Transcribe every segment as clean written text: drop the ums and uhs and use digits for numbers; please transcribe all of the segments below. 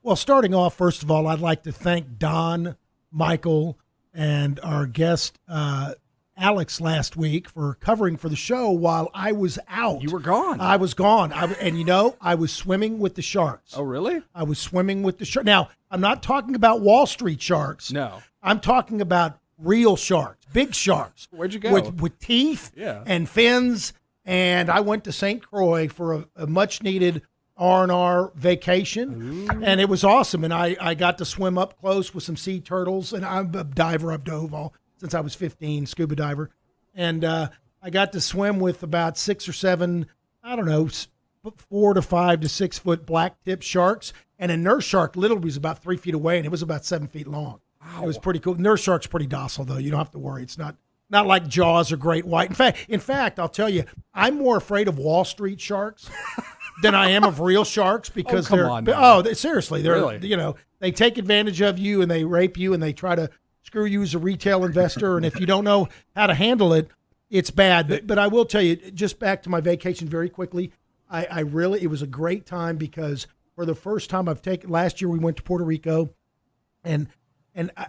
Well, starting off, first of all, I'd like to thank Don, Michael, and our guest, Alex, last week for covering for the show while I was out. You were gone. I was gone. I was swimming with the sharks. Oh, really? I was swimming with the sharks. Now, I'm not talking about Wall Street sharks. No. I'm talking about real sharks, big sharks. Where'd you go? With teeth Yeah. and fins. And I went to St. Croix for a much-needed R&R vacation. Ooh. And it was awesome. And I got to swim up close with some sea turtles. And I'm a diver. I've dove since I was 15, scuba diver. And I got to swim with about 6 or 7, 4 to 5 to 6 foot black-tip sharks. And a nurse shark literally was about 3 feet away, and it was about 7 feet long. Wow. It was pretty cool. Nurse shark's pretty docile, though. You don't have to worry. It's not like Jaws or Great White. In fact, I'll tell you, I'm more afraid of Wall Street sharks than I am of real sharks because seriously, they're Really? They take advantage of you and they rape you and they try to screw you as a retail investor. And if you don't know how to handle it, it's bad. But I will tell you, just back to my vacation very quickly, it was a great time because for the first time last year we went to Puerto Rico and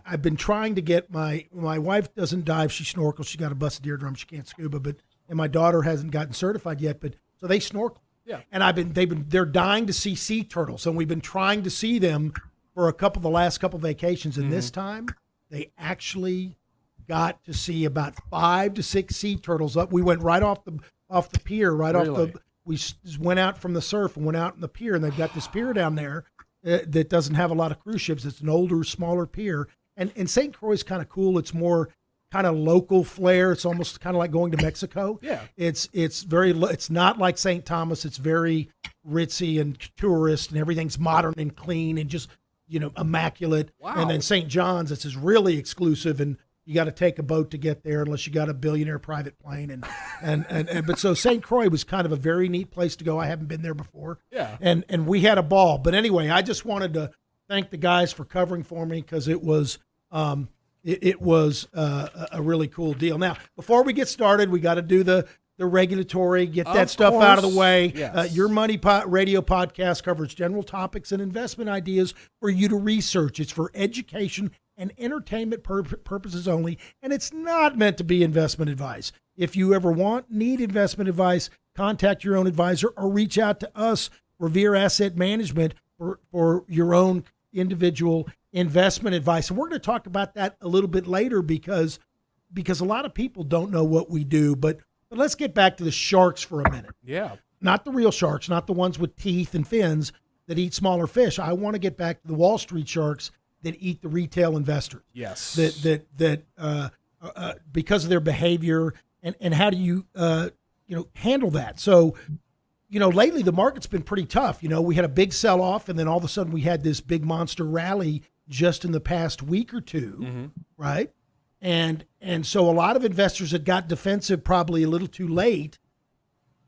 I've been trying to get my wife doesn't dive, she snorkels, she got a busted eardrum, she can't scuba, and my daughter hasn't gotten certified yet, so they snorkel. Yeah. And they're dying to see sea turtles, and we've been trying to see them for the last couple vacations, and this time they actually got to see about 5 to 6 sea turtles up. We went right off the pier, we went out from the surf and went out on the pier, and they've got this pier down there that doesn't have a lot of cruise ships. It's an older, smaller pier. And St. Croix is kind of cool. It's more kind of local flair. It's almost kind of like going to Mexico. Yeah. It's not like St. Thomas. It's very ritzy and tourist, and everything's modern and clean and just, immaculate. Wow. And then St. John's, it's just really exclusive, and you got to take a boat to get there unless you got a billionaire private plane. But so St. Croix was kind of a very neat place to go. I haven't been there before. Yeah. And we had a ball. But anyway, I just wanted to thank the guys for covering for me because it was a really cool deal. Now, before we get started, we got to do the regulatory, get that stuff out of the way. Yes. Your Money Radio podcast covers general topics and investment ideas for you to research. It's for education and entertainment purposes only, and it's not meant to be investment advice. If you ever need investment advice, contact your own advisor or reach out to us, Revere Asset Management, for your own individual investment advice. And we're going to talk about that a little bit later because a lot of people don't know what we do. But let's get back to the sharks for a minute. Yeah. Not the real sharks, not the ones with teeth and fins that eat smaller fish. I want to get back to the Wall Street sharks that eat the retail investors. Yes. That because of their behavior and how do you handle that? So, lately the market's been pretty tough. We had a big sell off, and then all of a sudden we had this big monster rally just in the past week or two, right? And so a lot of investors that got defensive probably a little too late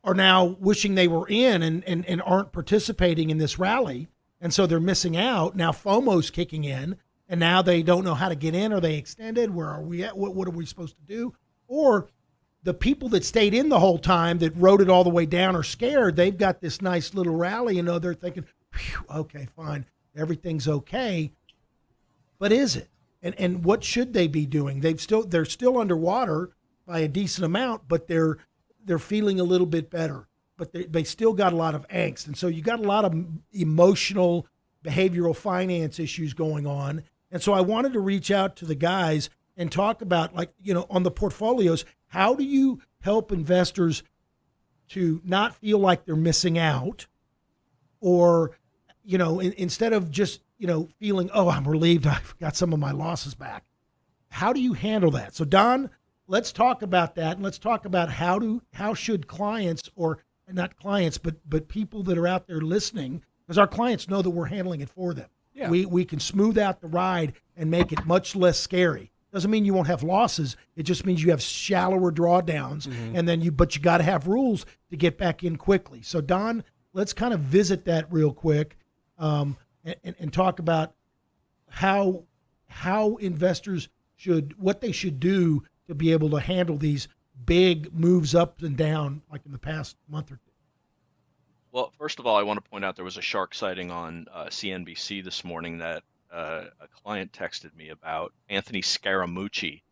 are now wishing they were in and aren't participating in this rally. And so they're missing out. Now FOMO's kicking in, and now they don't know how to get in. Are they extended? Where are we at? What are we supposed to do? Or the people that stayed in the whole time that rode it all the way down are scared. They've got this nice little rally, and they're thinking, okay, fine, everything's okay. But is it? And what should they be doing? They're still underwater by a decent amount, but they're feeling a little bit better. But they still got a lot of angst. And so you got a lot of emotional, behavioral finance issues going on. And so I wanted to reach out to the guys and talk about, on the portfolios, how do you help investors to not feel like they're missing out or, instead of just, feeling, oh, I'm relieved I've got some of my losses back. How do you handle that? So Don, let's talk about that. And let's talk about how should clients, or not clients, but people that are out there listening, because our clients know that we're handling it for them. Yeah. We can smooth out the ride and make it much less scary. Doesn't mean you won't have losses. It just means you have shallower drawdowns, and then you got to have rules to get back in quickly. So Don, let's kind of visit that real quick, and talk about how investors what they should do to be able to handle these big moves up and down like in the past month or two. Well, first of all, I want to point out there was a shark sighting on CNBC this morning that a client texted me about. Anthony Scaramucci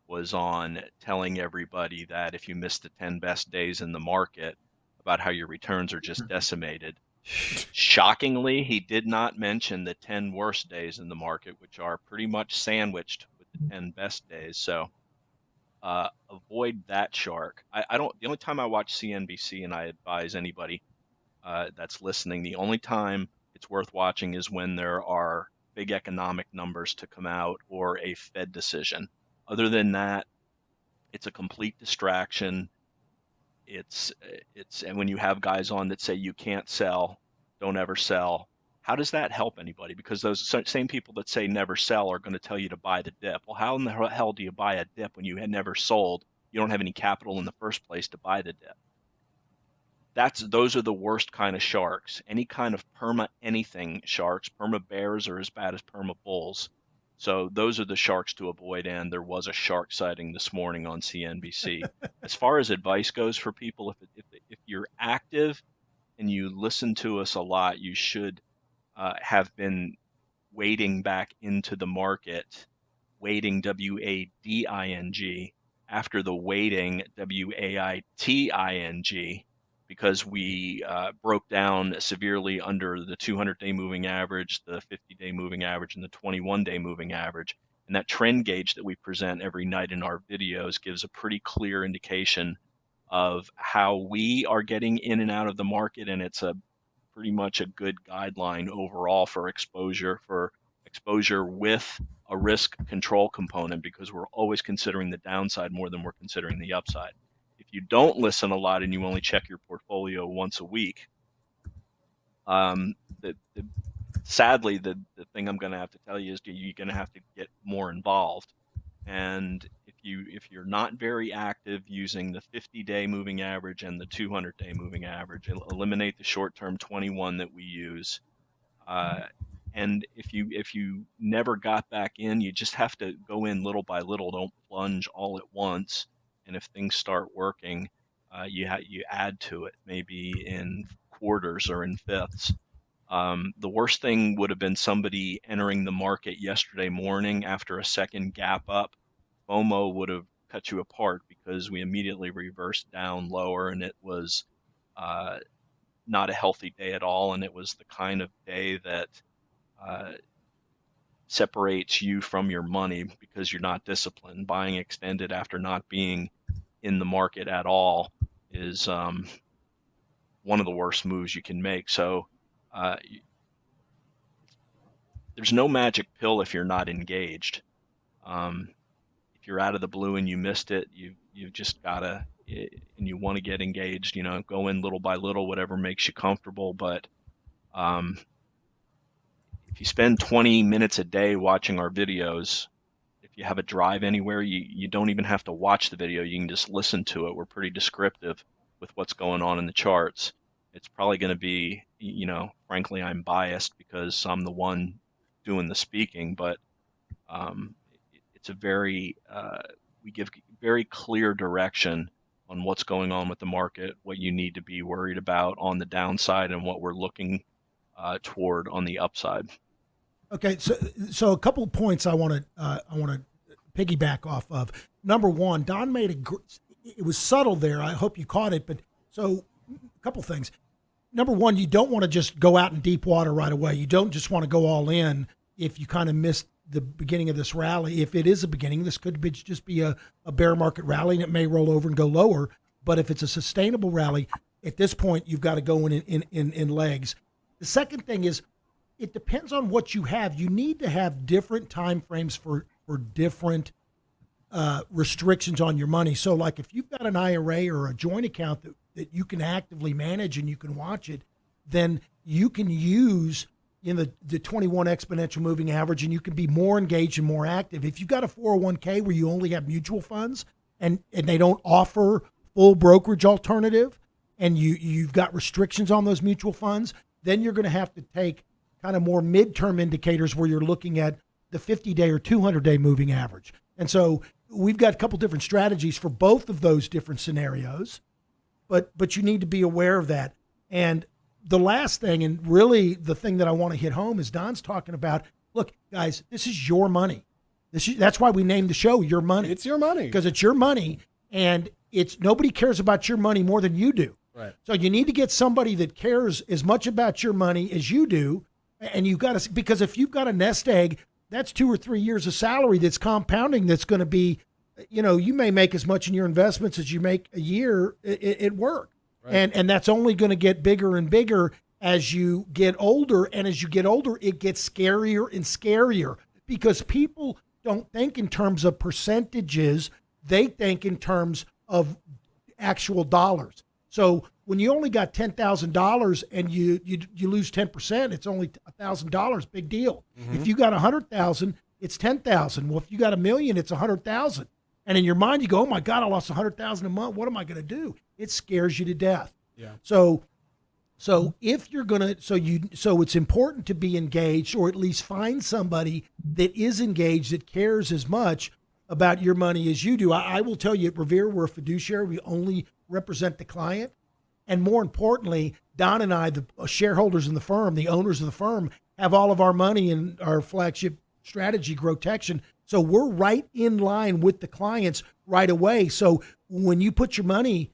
was on telling everybody that if you miss the 10 best days in the market, about how your returns are just decimated. Shockingly, he did not mention the 10 worst days in the market, which are pretty much sandwiched with the 10 best days. So avoid that shark. I don't, the only time I watch CNBC, and I advise anybody that's listening, the only time it's worth watching is when there are big economic numbers to come out or a Fed decision. Other than that, it's a complete distraction. And when you have guys on that say you can't sell, don't ever sell, how does that help anybody? Because those same people that say never sell are going to tell you to buy the dip. Well, how in the hell do you buy a dip when you had never sold? You don't have any capital in the first place to buy the dip. Those are the worst kind of sharks. Any kind of perma anything sharks, perma bears are as bad as perma bulls. So those are the sharks to avoid. And there was a shark sighting this morning on CNBC. As far as advice goes for people, if you're active and you listen to us a lot, you should have been wading back into the market, wading, WADING, after the waiting, WAITING, because we broke down severely under the 200-day moving average, the 50-day moving average, and the 21-day moving average. And that trend gauge that we present every night in our videos gives a pretty clear indication of how we are getting in and out of the market, and it's a pretty much a good guideline overall for exposure with a risk control component, because we're always considering the downside more than we're considering the upside. If you don't listen a lot and you only check your portfolio once a week, um, the, the, sadly, the thing I'm going to have to tell you is you're going to have to get more involved. And if you're not very active using the 50-day moving average and the 200-day moving average, eliminate the short-term 21 that we use. And if you never got back in, you just have to go in little by little. Don't plunge all at once. And if things start working, you add to it, maybe in quarters or in fifths. The worst thing would have been somebody entering the market yesterday morning after a second gap up. FOMO would have cut you apart because we immediately reversed down lower, and it was uh, not a healthy day at all. And it was the kind of day that uh, separates you from your money because you're not disciplined. Buying extended after not being in the market at all is one of the worst moves you can make. So uh, there's no magic pill if you're not engaged. Um, if you're out of the blue and you missed it, you've just gotta, and you want to get engaged, go in little by little, whatever makes you comfortable. But um, if you spend 20 minutes a day watching our videos, if you have a drive anywhere, you don't even have to watch the video. You can just listen to it. We're pretty descriptive with what's going on in the charts. It's probably going to be, frankly, I'm biased because I'm the one doing the speaking, but um, it's a we give very clear direction on what's going on with the market, what you need to be worried about on the downside, and what we're looking toward on the upside. Okay, so a couple of points I want to piggyback off of. Number one, Don made it was subtle there. I hope you caught it, but so a couple things. Number one, you don't want to just go out in deep water right away. You don't just want to go all in if you kind of missed the beginning of this rally. If it is a beginning, this could just be a bear market rally, and it may roll over and go lower. But if it's a sustainable rally, at this point, you've got to go in legs. The second thing is, it depends on what you have. You need to have different time frames for different restrictions on your money. So like if you've got an IRA or a joint account that you can actively manage and you can watch it, then you can use the 21 exponential moving average, and you can be more engaged and more active. If you've got a 401k where you only have mutual funds and they don't offer full brokerage alternative, and you've got restrictions on those mutual funds, then you're going to have to take kind of more midterm indicators where you're looking at the 50-day or 200-day moving average. And so we've got a couple different strategies for both of those different scenarios, but you need to be aware of that. And the last thing, and really the thing that I want to hit home, is Don's talking about, look, guys, this is your money. That's why we named the show Your Money. It's your money. Because it's your money, and nobody cares about your money more than you do. Right. So you need to get somebody that cares as much about your money as you do, and you've got to, because if you've got a nest egg, that's 2 or 3 years of salary that's compounding. That's going to be, you may make as much in your investments as you make a year at work. Right. And that's only going to get bigger and bigger as you get older. And as you get older, it gets scarier and scarier because people don't think in terms of percentages. They think in terms of actual dollars. So when you only got $10,000 and you lose 10%, it's only $1,000. Big deal. Mm-hmm. If you got 100,000, it's 10,000. Well, if you got $1 million, it's 100,000. And in your mind, you go, "Oh my God, I lost 100,000 a month. What am I going to do?" It scares you to death. Yeah. So if you're going to, so it's important to be engaged, or at least find somebody that is engaged, that cares as much about your money as you do. I will tell you, at Revere, we're a fiduciary. We only represent the client. And more importantly, Don and I, the shareholders in the firm, the owners of the firm, have all of our money in our flagship strategy, Growtection. So we're right in line with the clients right away. So when you put your money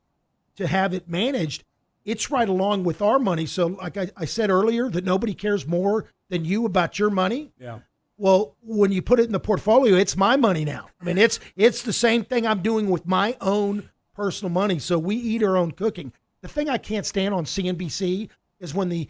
to have it managed, it's right along with our money. So like I said earlier, that nobody cares more than you about your money. Yeah. Well, when you put it in the portfolio, it's my money now. I mean, it's the same thing I'm doing with my own personal money. So we eat our own cooking. The thing I can't stand on CNBC is when the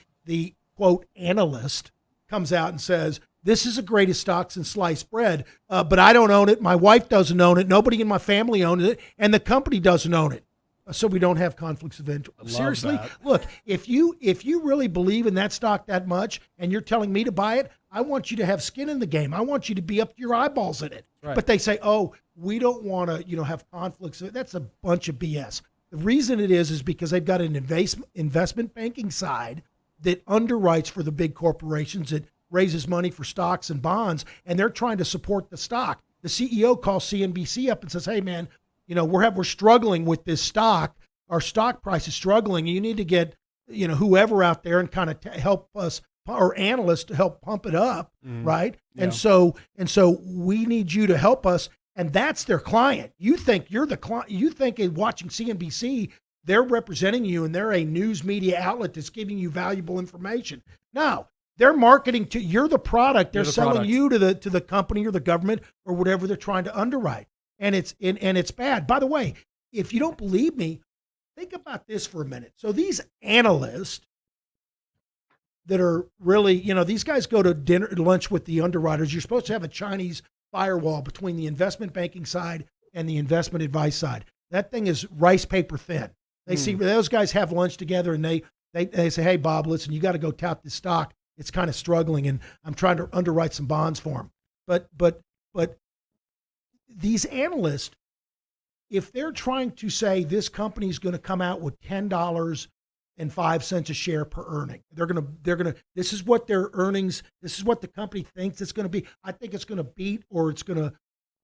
quote analyst comes out and says, "This is the greatest stocks in sliced bread, but I don't own it. My wife doesn't own it. Nobody in my family owns it, and the company doesn't own it. So we don't have conflicts of interest." Seriously, look, if you really believe in that stock that much, and you're telling me to buy it, I want you to have skin in the game. I want you to be up to your eyeballs in it. Right. But they say, "Oh, we don't want to, have conflicts." That's a bunch of BS. The reason it is because they've got an investment banking side that underwrites for the big corporations, that raises money for stocks and bonds, and they're trying to support the stock. The CEO calls CNBC up and says, "Hey, man, we're struggling with this stock. Our stock price is struggling. You need to get, whoever out there and kind of help us, or analysts, to help pump it up." Mm-hmm. Right. Yeah. And so we need you to help us. And that's their client. You think you're the client. You think in watching CNBC, they're representing you and they're a news media outlet that's giving you valuable information. No, they're marketing to, you're the product. They're selling you to the company or the government or whatever they're trying to underwrite. And it's bad. By the way, if you don't believe me, think about this for a minute. So these analysts that are really, these guys go to lunch with the underwriters. You're supposed to have a Chinese firewall between the investment banking side and the investment advice side. That thing is rice paper thin. They see those guys have lunch together, and they say, "Hey, Bob, listen, you got to go tout this stock. It's kind of struggling, and I'm trying to underwrite some bonds for them." But these analysts, if they're trying to say this company is going to come out with $10.05 a share per earning, they're gonna. This is what their earnings. This is what the company thinks it's going to be. I think it's going to beat, or it's going to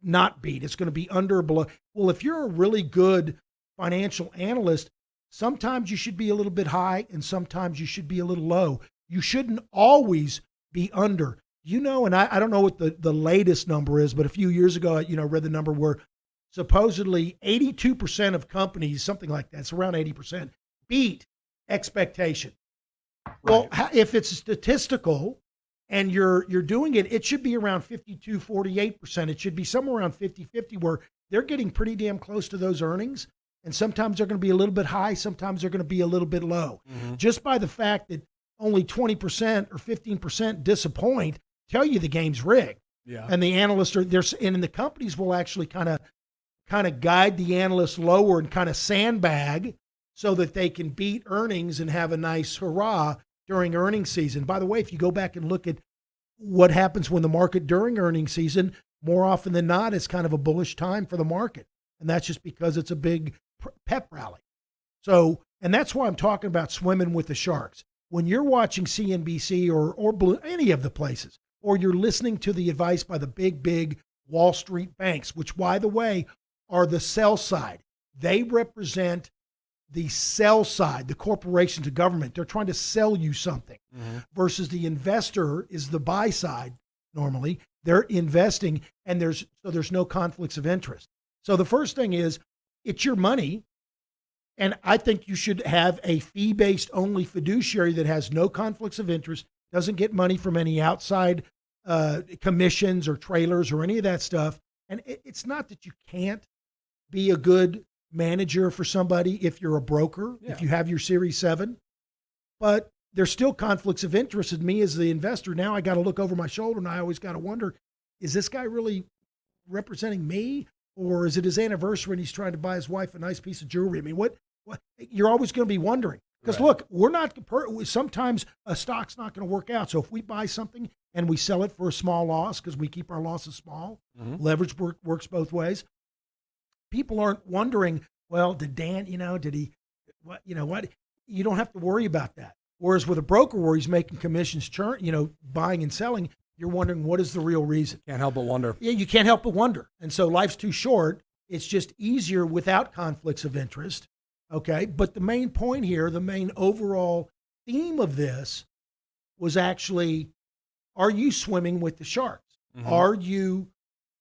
not beat. It's going to be under or below. Well, if you're a really good financial analyst, sometimes you should be a little bit high, and sometimes you should be a little low. You shouldn't always be under. And I don't know what the latest number is, but a few years ago, I read the number where supposedly 82% of companies, something like that, it's around 80%, beat expectation. Right. Well, if it's statistical and you're doing it, it should be around 52-48%. It should be somewhere around 50-50, where they're getting pretty damn close to those earnings. And sometimes they're going to be a little bit high, sometimes they're going to be a little bit low. Mm-hmm. Just by the fact that only 20% or 15% disappoint, tell you the game's rigged. Yeah. And the analysts are there, and the companies will actually kind of guide the analysts lower and kind of sandbag so that they can beat earnings and have a nice hurrah during earnings season. By the way, if you go back and look at what happens when the market during earnings season, more often than not, it's kind of a bullish time for the market. And that's just because it's a big pep rally. So, and that's why I'm talking about swimming with the sharks. When you're watching CNBC or Blue, any of the places, or you're listening to the advice by the big Wall Street banks, which, by the way, are the sell side. They represent the sell side, the corporations, the government, they're trying to sell you something, versus the investor is the buy side. Normally, they're investing, and there's no conflicts of interest. So the first thing is, it's your money, and I think you should have a fee-based only fiduciary that has no conflicts of interest, doesn't get money from any outside commissions or trailers or any of that stuff. And it's not that you can't be a good manager for somebody if you're a broker, if you have your Series 7, but there's still conflicts of interest in me as the investor. Now I got to look over my shoulder, and I always got to wonder, is this guy really representing me, or is it his anniversary and he's trying to buy his wife a nice piece of jewelry? I mean, what you're always going to be wondering, because look, we're not, sometimes a stock's not going to work out. So if we buy something and we sell it for a small loss, because we keep our losses small, leverage works both ways. People aren't wondering, well, did Dan, did he, what? You don't have to worry about that. Whereas with a broker where he's making commissions, buying and selling, you're wondering, what is the real reason? Can't help but wonder. Yeah, you can't help but wonder. And so life's too short. It's just easier without conflicts of interest. Okay. But the main point here, the main overall theme of this was actually, are you swimming with the sharks? Are you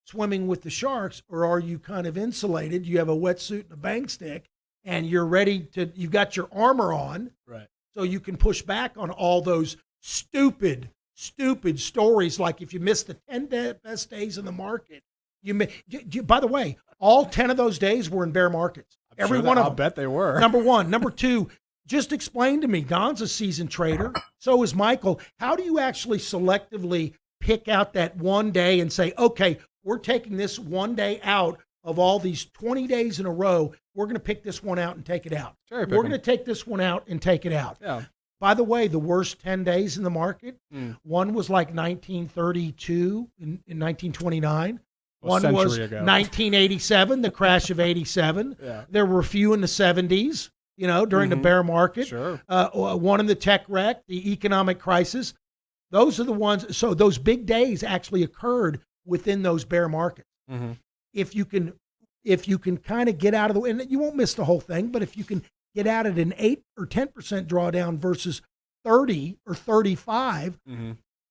swimming with the sharks, or are you kind of insulated? You have a wetsuit and a bang stick, and you've got your armor on. Right. So you can push back on all those stupid stories. Like if you miss the 10 best days in the market, by the way, all 10 of those days were in bear markets. Every one of them. I'll bet they were. Number one. Number two, just explain to me, Don's a seasoned trader. So is Michael. How do you actually selectively pick out that one day and say, okay, we're taking this one day out of all these 20 days in a row. We're going to pick this one out and take it out. We're going to take this one out and take it out. Yeah. By the way, the worst 10 days in the market, one was like 1932 in 1929. One was ago. 1987, the crash of 87. Yeah. There were a few in the 70s, during the bear market. Sure. One in the tech wreck, the economic crisis. Those are the ones. So those big days actually occurred within those bear markets. If you can kind of get out of the way, and you won't miss the whole thing, but if you can get out at an 8 or 10% drawdown versus 30 or 35,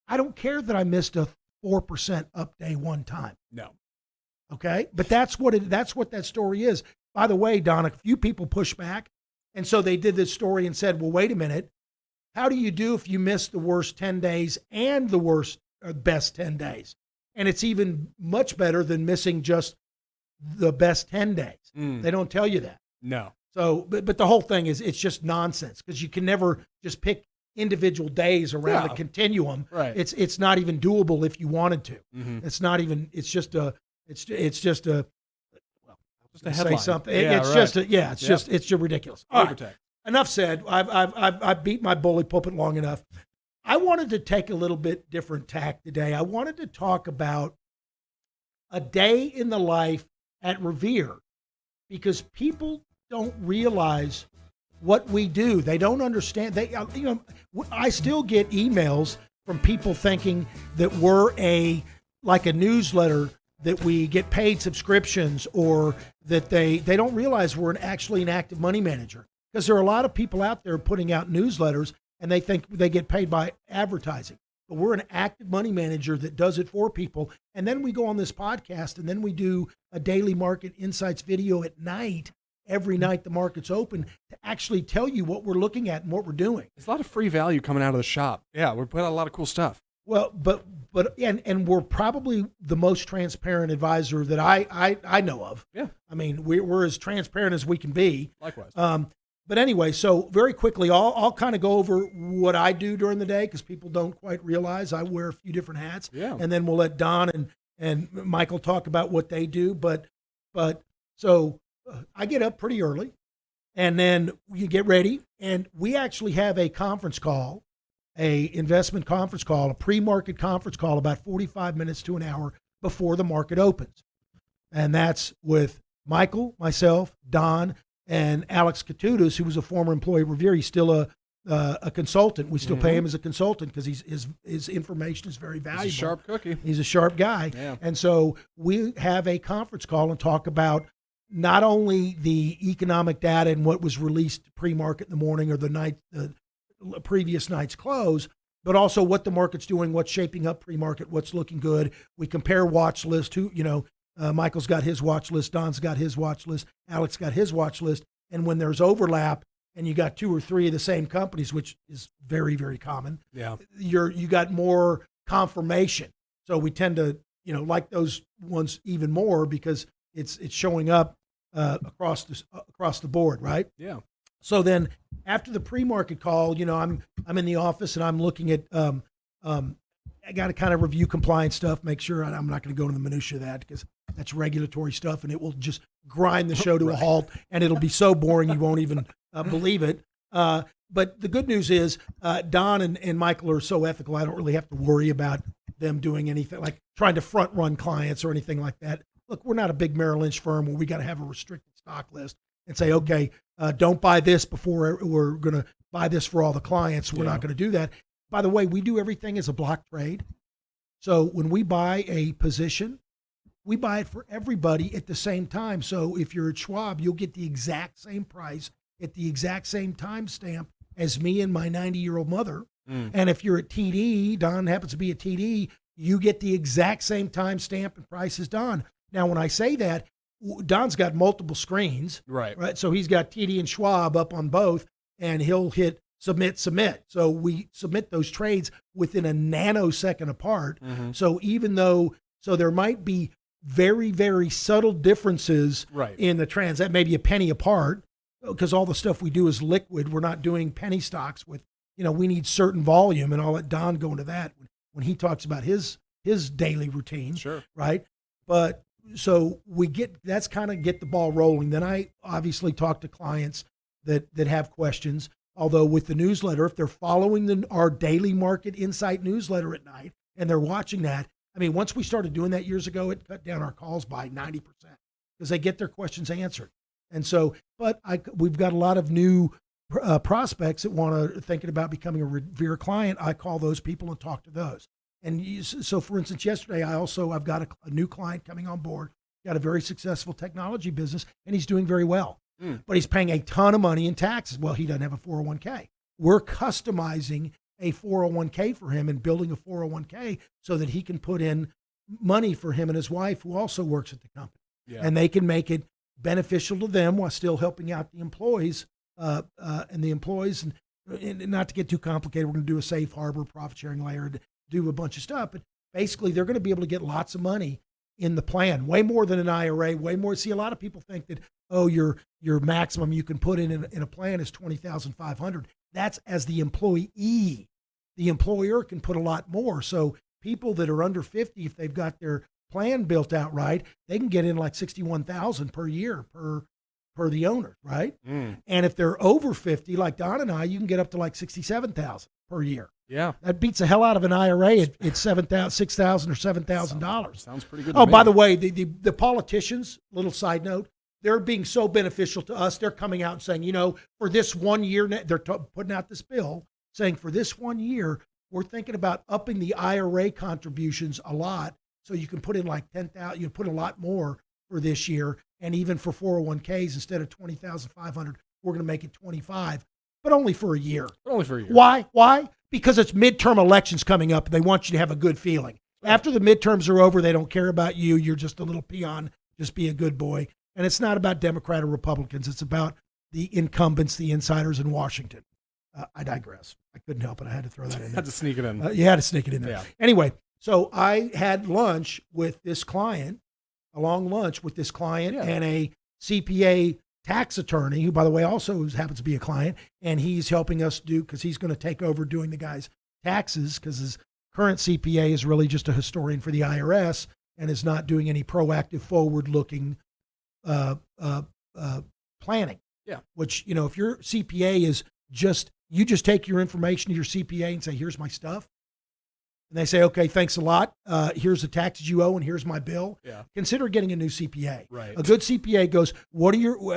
I don't care that I missed a 4% up day one time. No. Okay. But that's what that story is. By the way, Don, a few people pushed back. And so they did this story and said, well, wait a minute. How do you do if you miss the worst 10 days and the best 10 days? And it's even much better than missing just the best 10 days. They don't tell you that. No. So, but the whole thing is, it's just nonsense, because you can never just pick individual days around a continuum. Right. It's not even doable if you wanted to. It's not even, it's just a headline. Say something. Yeah, it's just ridiculous. All right. Enough said. I've beat my bully pulpit long enough. I wanted to take a little bit different tack today. I wanted to talk about a day in the life at Revere, because people don't realize what we do. They don't understand. I still get emails from people thinking that we're like a newsletter, that we get paid subscriptions, or that they don't realize we're actually an active money manager. Because there are a lot of people out there putting out newsletters, and they think they get paid by advertising. But we're an active money manager that does it for people. And then we go on this podcast, and then we do a daily market insights video at night, every night the market's open, to actually tell you what we're looking at and what we're doing. There's a lot of free value coming out of the shop. Yeah, we're putting out a lot of cool stuff. Well, but we're probably the most transparent advisor that I know of. Yeah. I mean, we're as transparent as we can be. Likewise. But anyway, so very quickly, I'll kind of go over what I do during the day, because people don't quite realize I wear a few different hats. Yeah. And then we'll let Don and Michael talk about what they do. But so I get up pretty early, and then you get ready, and we actually have a conference call, a investment conference call, a pre-market conference call, about 45 minutes to an hour before the market opens. And that's with Michael, myself, Don, and Alex Katudas, who was a former employee of Revere. He's still a consultant. We still pay him as a consultant, because his information is very valuable. He's a sharp cookie. He's a sharp guy. Yeah. And so we have a conference call and talk about not only the economic data and what was released pre-market in the morning or the previous night's close, but also what the market's doing, what's shaping up pre-market, what's looking good. We compare watch list to, Michael's got his watch list, Don's got his watch list, Alex got his watch list. And when there's overlap and you got 2 or 3 of the same companies, which is very, very common, you got more confirmation. So we tend to, like those ones even more because it's showing up across the board, right? Yeah. So then after the pre-market call, I'm in the office and I'm looking at I got to kind of review compliance stuff, make sure I'm not going to go into the minutia of that because that's regulatory stuff and it will just grind the show to a halt and it'll be so boring you won't even believe it. But the good news is Don and Michael are so ethical, I don't really have to worry about them doing anything like trying to front run clients or anything like that. Look, we're not a big Merrill Lynch firm where we got to have a restricted stock list and say, okay, don't buy this before we're going to buy this for all the clients. We're not going to do that. By the way, we do everything as a block trade. So when we buy a position, we buy it for everybody at the same time. So if you're at Schwab, you'll get the exact same price at the exact same time stamp as me and my 90-year-old mother. And if you're at TD, Don happens to be at TD, you get the exact same time stamp and price as Don. Now, when I say that, Don's got multiple screens, right? So he's got TD and Schwab up on both, and he'll hit submit. So we submit those trades within a nanosecond apart. So so there might be very, very subtle differences in the trans. That may be a penny apart because all the stuff we do is liquid. We're not doing penny stocks with, we need certain volume, and I'll let Don go into that when he talks about his daily routine. Sure. Right. But so that's kind of get the ball rolling. Then I obviously talk to clients that have questions. Although with the newsletter, if they're following our daily market insight newsletter at night and they're watching that, I mean, once we started doing that years ago, it cut down our calls by 90% because they get their questions answered. And so, we've got a lot of new prospects that thinking about becoming a Revere client. I call those people and talk to those. And so, for instance, yesterday, I've got a new client coming on board, got a very successful technology business, and he's doing very well. But he's paying a ton of money in taxes. Well, he doesn't have a 401k. We're customizing a 401k for him and building a 401k so that he can put in money for him and his wife, who also works at the company. And they can make it beneficial to them while still helping out the employees. And not to get too complicated, we're going to do a safe harbor profit sharing layer, do a bunch of stuff. But basically, they're going to be able to get lots of money in the plan, way more than an IRA, way more. See, a lot of people think that, your maximum you can put in a plan is $20,500. That's as the employee. The employer can put a lot more. So people that are under 50, if they've got their plan built out right, they can get in like $61,000 per year per the owner, right? And if they're over 50, like Don and I, you can get up to like $67,000 per year. Yeah, that beats the hell out of an IRA at $6,000 or $7,000. Sounds pretty good. Oh, by the way, the politicians. Little side note: they're being so beneficial to us. They're coming out and saying, for this 1 year, they're putting out this bill saying for this 1 year, we're thinking about upping the IRA contributions a lot, so you can put in like 10,000. You put a lot more for this year, and even for 401ks, instead of 20,500, we're going to make it 25, but only for a year. Only for a year. Why? Because it's midterm elections coming up. And they want you to have a good feeling. After the midterms are over, they don't care about you. You're just a little peon. Just be a good boy. And it's not about Democrat or Republicans. It's about the incumbents, the insiders in Washington. I digress. I couldn't help it. I had to throw that in there. Had to sneak it in. You had to sneak it in there. Yeah. Anyway, so I had lunch with this client, a long lunch with this client and a CPA tax attorney, who, by the way, also happens to be a client, and he's helping us because he's going to take over doing the guy's taxes because his current CPA is really just a historian for the IRS and is not doing any proactive, forward-looking planning. Yeah. Which, if your CPA is you just take your information to your CPA and say, here's my stuff. And they say, okay, thanks a lot. Here's the taxes you owe, and here's my bill. Yeah. Consider getting a new CPA. Right. A good CPA goes,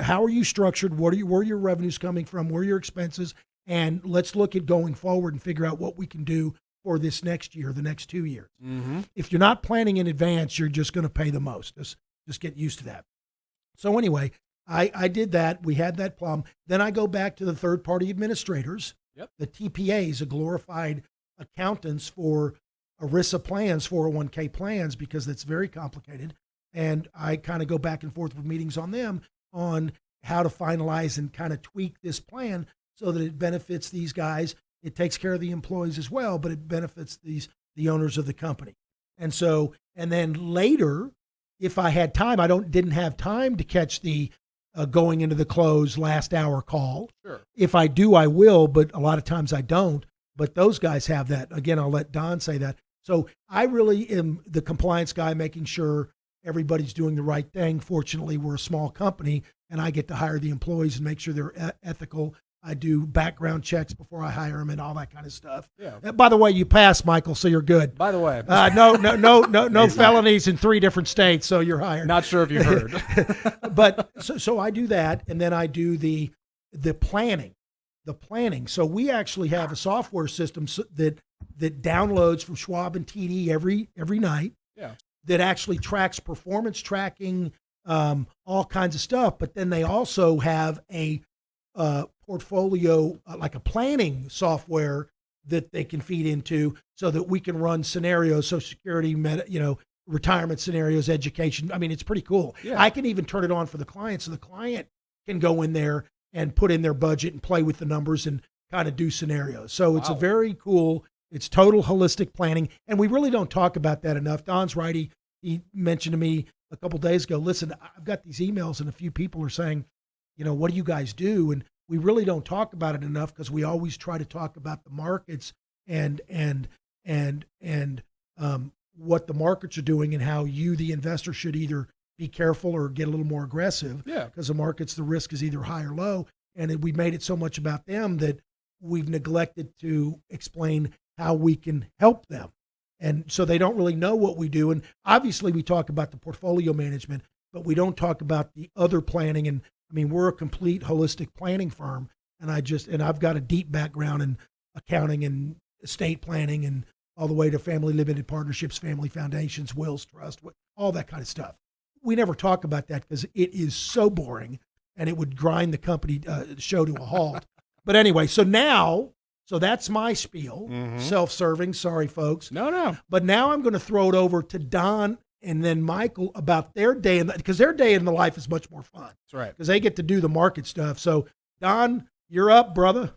how are you structured? Where are your revenues coming from? Where are your expenses? And let's look at going forward and figure out what we can do for this next year, the next 2 years. If you're not planning in advance, you're just going to pay the most. Just get used to that. So anyway, I did that. We had that problem. Then I go back to the third party administrators, Yep. the TPAs, a glorified accountants for ERISA plans, 401k plans, because it's very complicated. And I kind of go back and forth with meetings on them on how to finalize and kind of tweak this plan so that it benefits these guys. It takes care of the employees as well, but it benefits the owners of the company. And so, and then later, if I had time, didn't have time to catch the going into the close last hour call. Sure. If I do, I will, but a lot of times I don't. But those guys have that. Again, I'll let Don say that. So I really am the compliance guy, making sure everybody's doing the right thing. Fortunately, we're a small company, and I get to hire the employees and make sure they're ethical. I do background checks before I hire them and all that kind of stuff. Yeah. By the way, you passed, Michael, so you're good. By the way, No felonies in 3 different states, so you're hired. not sure if you heard. But so I do that, and then I do the planning. So we actually have a software system that downloads from Schwab and TD every night. Yeah. That actually tracks performance tracking, all kinds of stuff. But then they also have a portfolio, like a planning software that they can feed into, so that we can run scenarios, Social Security, retirement scenarios, education. I mean, it's pretty cool. Yeah. I can even turn it on for the client, so the client can go in there and put in their budget and play with the numbers and kind of do scenarios. So it's a very cool, it's total holistic planning. And we really don't talk about that enough. Don's right. He mentioned to me a couple days ago, listen, I've got these emails and a few people are saying, what do you guys do? And we really don't talk about it enough, because we always try to talk about the markets and what the markets are doing, and how you, the investor, should either be careful or get a little more aggressive. Yeah. Because the markets, the risk is either high or low. And we made it so much about them that we've neglected to explain how we can help them. And so they don't really know what we do. And obviously we talk about the portfolio management, but we don't talk about the other planning. And I mean, we're a complete holistic planning firm. And I've got a deep background in accounting and estate planning, and all the way to family limited partnerships, family foundations, wills, trust, all that kind of stuff. We never talk about that because it is so boring, and it would grind the company show to a halt. But anyway, so that's my spiel. Mhm. Self-serving, sorry folks. No. But now I'm going to throw it over to Don and then Michael about their day, because their day in the life is much more fun. That's right. Because they get to do the market stuff. So Don, you're up, brother.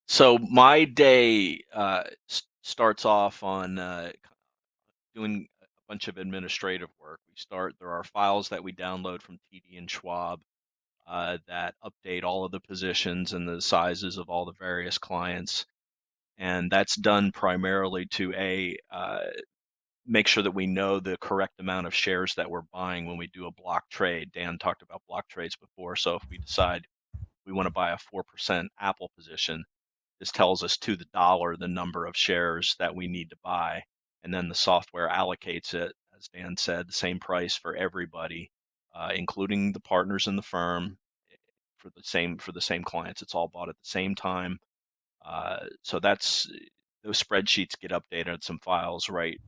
So my day starts off on doing a bunch of administrative work. There are files that we download from TD and Schwab that update all of the positions and the sizes of all the various clients. And that's done primarily to make sure that we know the correct amount of shares that we're buying when we do a block trade. Dan talked about block trades before. So if we decide we want to buy a 4% Apple position, this tells us to the dollar the number of shares that we need to buy. And then the software allocates it, as Dan said, the same price for everybody, including the partners in the firm, for the same clients. It's all bought at the same time. So those spreadsheets get updated, some files right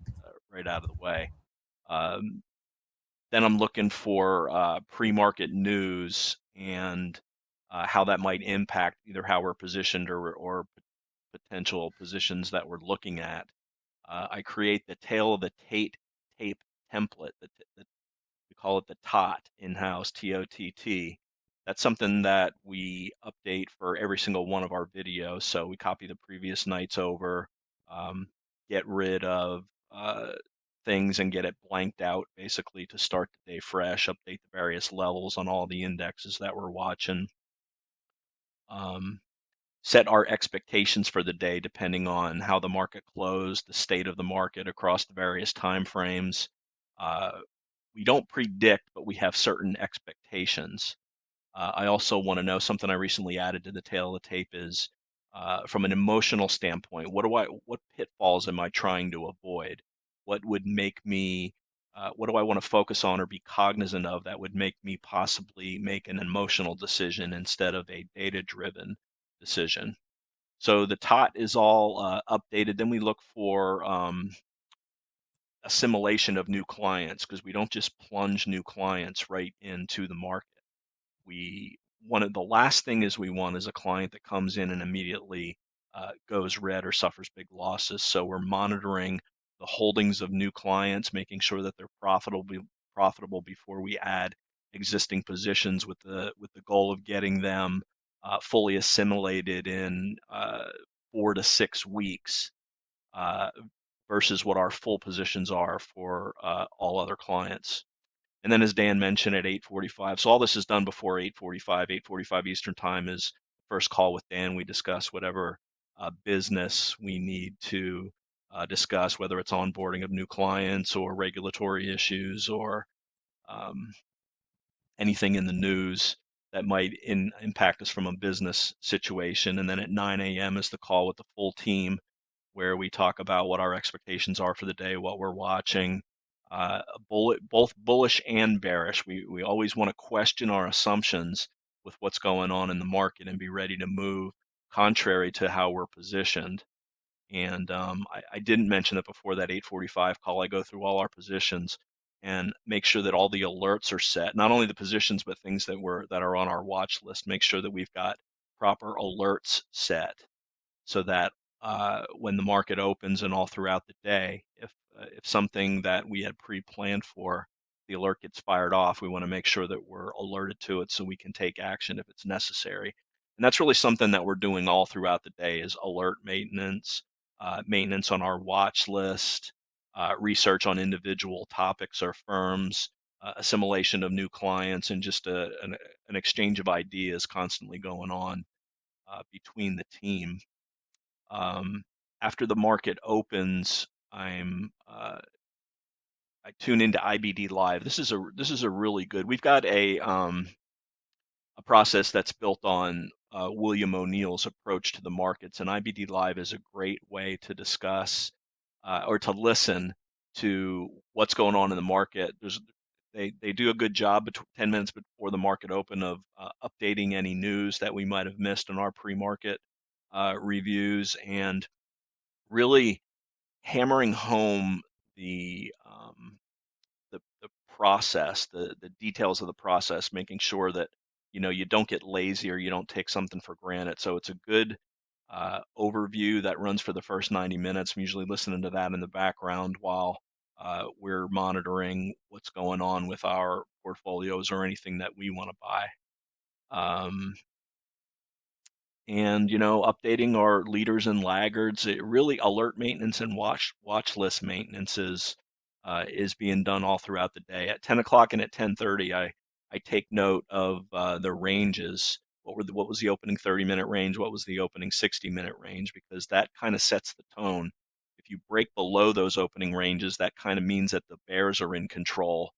out of the way. Then I'm looking for pre-market news and how that might impact either how we're positioned or potential positions that we're looking at. I create the tail of the tape template. We call it the TOT in-house, TOTT. That's something that we update for every single one of our videos. So we copy the previous nights over, get rid of things and get it blanked out basically to start the day fresh, update the various levels on all the indexes that we're watching. Set our expectations for the day depending on how the market closed, the state of the market across the various time frames. We don't predict, but we have certain expectations. I also want to know something I recently added to the tail of the tape is from an emotional standpoint, what pitfalls am I trying to avoid? What would make me what do I want to focus on or be cognizant of that would make me possibly make an emotional decision instead of a data-driven decision? So the TOT is all updated. Then we look for assimilation of new clients, because we don't just plunge new clients right into the market. We One of the last thing is we want is a client that comes in and immediately goes red or suffers big losses. So we're monitoring the holdings of new clients, making sure that they're profitable before we add existing positions, with the goal of getting them fully assimilated in 4 to 6 weeks, uh, versus what our full positions are for all other clients. And then, as Dan mentioned, at 8:45, so all this is done before 8:45. 8:45 Eastern time is first call with Dan. We discuss whatever business we need to discuss, whether it's onboarding of new clients or regulatory issues or um, anything in the news that might impact us from a business situation. And then at 9 a.m. is the call with the full team, where we talk about what our expectations are for the day, what we're watching, both bullish and bearish. We always want to question our assumptions with what's going on in the market and be ready to move contrary to how we're positioned. And I didn't mention that before that 8:45 call. I go through all our positions and make sure that all the alerts are set. Not only the positions, but things that are on our watch list. Make sure that we've got proper alerts set, so that when the market opens and all throughout the day, if something that we had pre-planned for, the alert gets fired off, we want to make sure that we're alerted to it so we can take action if it's necessary. And that's really something that we're doing all throughout the day, is alert maintenance, maintenance on our watch list, research on individual topics or firms, assimilation of new clients, and just an exchange of ideas constantly going on between the team. Um, After the market opens, I tune into IBD Live. This is a really good. We've got a process that's built on William O'Neill's approach to the markets, and IBD Live is a great way to discuss or to listen to what's going on in the market. They do a good job 10 minutes before the market open of updating any news that we might have missed in our pre-market reviews, and really hammering home the the process, the details of the process, making sure that you don't get lazy or you don't take something for granted. So it's a good overview that runs for the first 90 minutes. I'm usually listening to that in the background while we're monitoring what's going on with our portfolios or anything that we want to buy. And updating our leaders and laggards. It really, alert maintenance and watch list maintenance is being done all throughout the day. At 10 o'clock and at 10:30, I take note of the ranges. What was the opening 30-minute range? What was the opening 60-minute range? Because that kind of sets the tone. If you break below those opening ranges, that kind of means that the bears are in control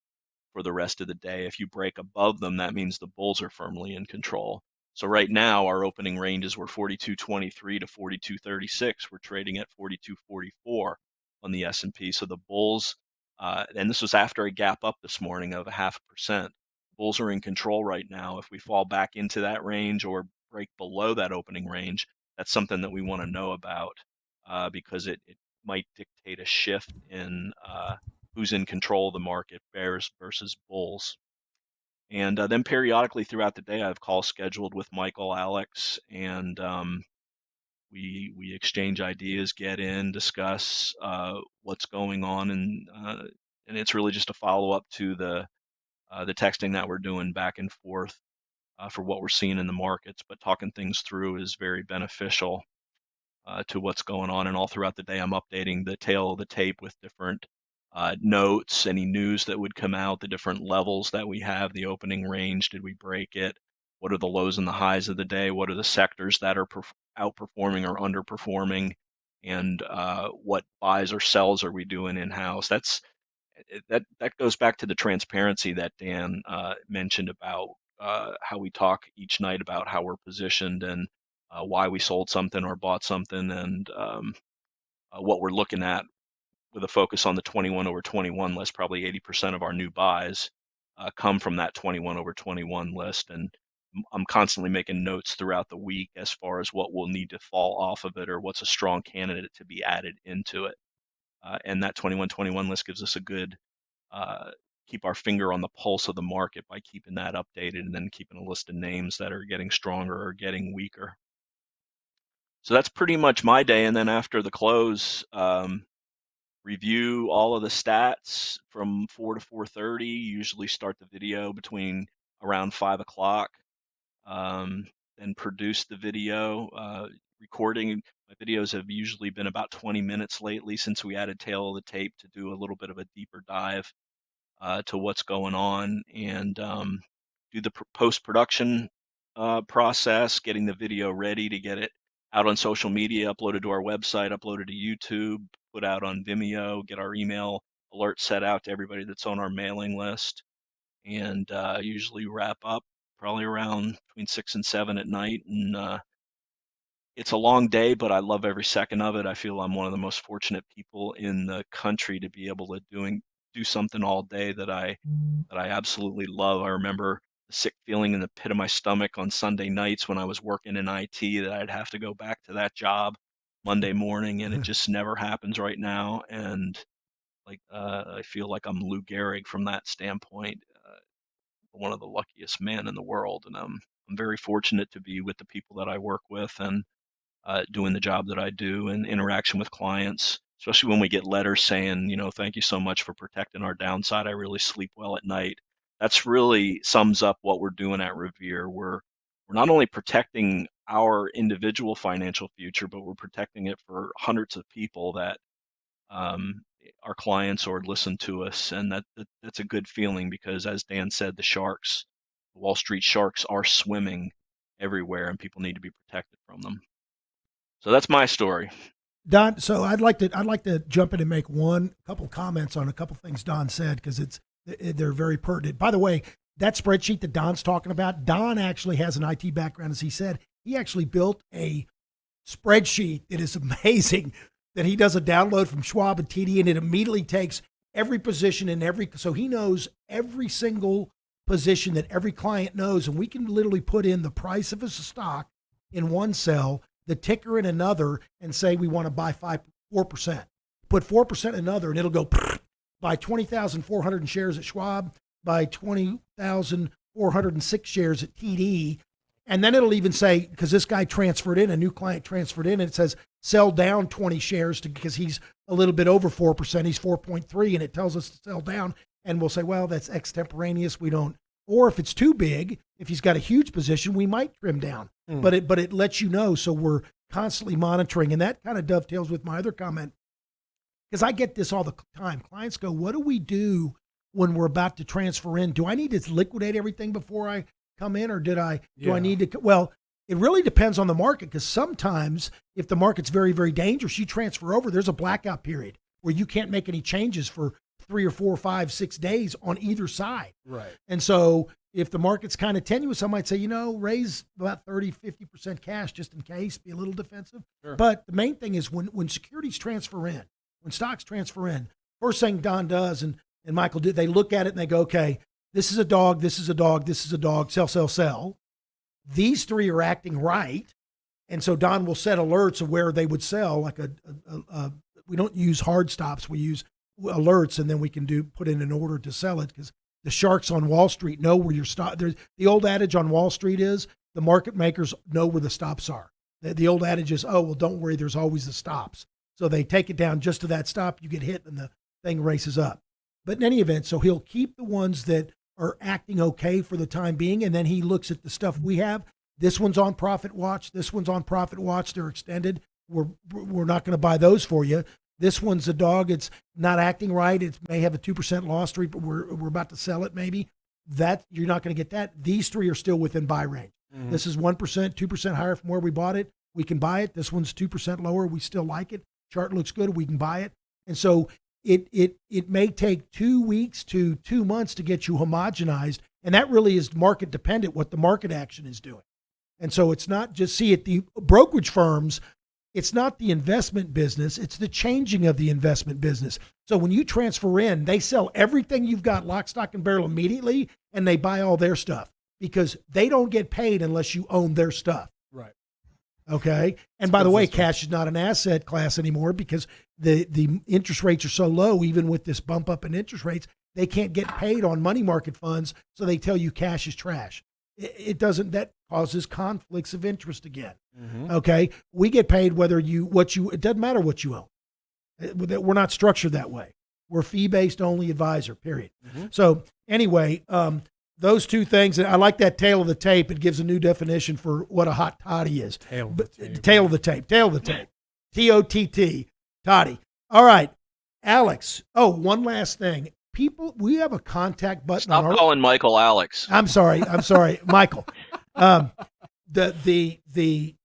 for the rest of the day. If you break above them, that means the bulls are firmly in control. So right now, our opening ranges were 42.23 to 42.36. We're trading at 42.44 on the S&P. So the bulls, and this was after a gap up this morning of 0.5%. Bulls are in control right now. If we fall back into that range or break below that opening range, that's something that we want to know about, because it might dictate a shift in who's in control of the market, bears versus bulls. And then periodically throughout the day, I have calls scheduled with Michael, Alex, and we exchange ideas, get in, discuss what's going on, and it's really just a follow up to the texting that we're doing back and forth for what we're seeing in the markets. But talking things through is very beneficial to what's going on. And all throughout the day, I'm updating the tail of the tape with different notes, any news that would come out, the different levels that we have, the opening range, did we break it? What are the lows and the highs of the day? What are the sectors that are outperforming or underperforming? And what buys or sells are we doing in house? That goes back to the transparency that Dan mentioned about how we talk each night about how we're positioned and why we sold something or bought something, and what we're looking at with a focus on the 21 over 21 list. Probably 80% of our new buys come from that 21 over 21 list, and I'm constantly making notes throughout the week as far as what will need to fall off of it or what's a strong candidate to be added into it. And that 2121 list gives us a good keep our finger on the pulse of the market by keeping that updated and then keeping a list of names that are getting stronger or getting weaker. So that's pretty much my day. And then after the close, review all of the stats from 4 to 4:30. Usually start the video between around 5 o'clock. Then produce the video. Recording my videos have usually been about 20 minutes lately since we added tail of the tape to do a little bit of a deeper dive to what's going on, and do the post-production process, getting the video ready to get it out on social media, uploaded to our website, uploaded to YouTube, put out on Vimeo, get our email alert set out to everybody that's on our mailing list, and usually wrap up probably around between 6 and 7 at night. And it's a long day, but I love every second of it. I feel I'm one of the most fortunate people in the country to be able to do something all day that I absolutely love. I remember the sick feeling in the pit of my stomach on Sunday nights when I was working in IT that I'd have to go back to that job Monday morning, and it just never happens right now. And I feel like I'm Lou Gehrig from that standpoint, one of the luckiest men in the world, and I'm very fortunate to be with the people that I work with and doing the job that I do and interaction with clients, especially when we get letters saying, thank you so much for protecting our downside. I really sleep well at night. That's really sums up what we're doing at Revere. We're not only protecting our individual financial future, but we're protecting it for hundreds of people that our clients or listen to us. And that's a good feeling because, as Dan said, the Wall Street sharks are swimming everywhere and people need to be protected from them. So that's my story. Don, so I'd like to jump in and make couple comments on a couple things Don said because they're very pertinent. By the way, that spreadsheet that Don's talking about, Don actually has an IT background, as he said. He actually built a spreadsheet that is amazing that he does a download from Schwab and TD, and it immediately takes every position in so he knows every single position that every client knows, and we can literally put in the price of a stock in one cell, the ticker in another, and say we want to buy 4%. Put 4% in another, and it'll go buy 20,400 shares at Schwab, buy 20,406 shares at TD, and then it'll even say, because this guy transferred in, a new client transferred in, and it says sell down 20 shares because he's a little bit over 4%, he's 4.3, and it tells us to sell down, and we'll say, well, that's extemporaneous, we don't. Or if it's too big, if he's got a huge position, we might trim down. But it lets you know, so we're constantly monitoring. And that kind of dovetails with my other comment, because I get this all the time. Clients go, what do we do when we're about to transfer in? Do I need to liquidate everything before I come in, or do I need to? Well, it really depends on the market, because sometimes if the market's very, very dangerous, you transfer over, there's a blackout period where you can't make any changes for 3 or 4 or 5, 6 days on either side. Right. And so if the market's kind of tenuous, I might say, raise about 30, 50% cash just in case, be a little defensive. Sure. But the main thing is when securities transfer in, when stocks transfer in, first thing Don does and Michael did, they look at it and they go, okay, this is a dog, this is a dog, this is a dog, sell, sell, sell. These three are acting right. And so Don will set alerts of where they would sell, like we don't use hard stops, we use alerts, and then we can put in an order to sell it, because the sharks on Wall Street know where your stop. The old adage on Wall Street is the market makers know where the stops are. The old adage is, oh, well, don't worry, there's always the stops. So they take it down just to that stop, you get hit, and the thing races up. But in any event, so he'll keep the ones that are acting okay for the time being, and then he looks at the stuff we have. This one's on profit watch. This one's on profit watch. They're extended. We're not going to buy those for you. This one's a dog. It's not acting right. It may have a 2% loss rate, but we're about to sell it maybe. That you're not going to get that. These three are still within buy range. Mm-hmm. This is 1%, 2% higher from where we bought it. We can buy it. This one's 2% lower. We still like it. Chart looks good. We can buy it. And so it may take 2 weeks to 2 months to get you homogenized. And that really is market dependent, what the market action is doing. And so it's not just, at the brokerage firms, it's not the investment business, it's the changing of the investment business. So when you transfer in, they sell everything you've got lock, stock, and barrel immediately, and they buy all their stuff because they don't get paid unless you own their stuff. Right. Okay. And It's by a the good way, system. cash is not an asset class anymore because the interest rates are so low, even with this bump up in interest rates, they can't get paid on money market funds. So they tell you cash is trash. It doesn't, that causes conflicts of interest again. Mhm. Okay. We get paid whether it doesn't matter what you own. We're not structured that way. We're fee-based only advisor, period. Mhm. So anyway, those two things, and I like that tail of the tape. It gives a new definition for what a hot toddy is. Tail of the tape. Tail of the tape. Tail of the tape. TOTT. Toddy. All right. Alex. Oh, one last thing. People, we have a contact button Stop on our. calling Michael Alex. I'm sorry, Michael.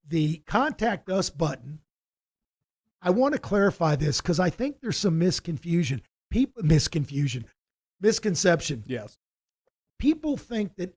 The contact us button. I want to clarify this because I think there's some misconception. Yes. People think that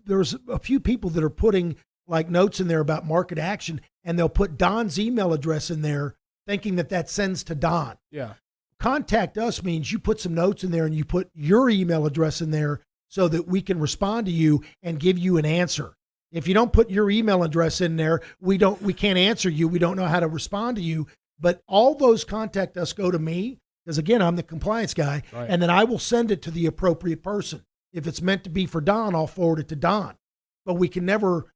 there's a few people that are putting like notes in there about market action, and they'll put Don's email address in there, thinking that sends to Don. Yeah. Contact us means you put some notes in there and you put your email address in there so that we can respond to you and give you an answer. If you don't put your email address in there, we can't answer you. We don't know how to respond to you. But all those contact us go to me because again, I'm the compliance guy, Right. and then I will send it to the appropriate person. If it's meant to be for Don, I'll forward it to Don. But we can never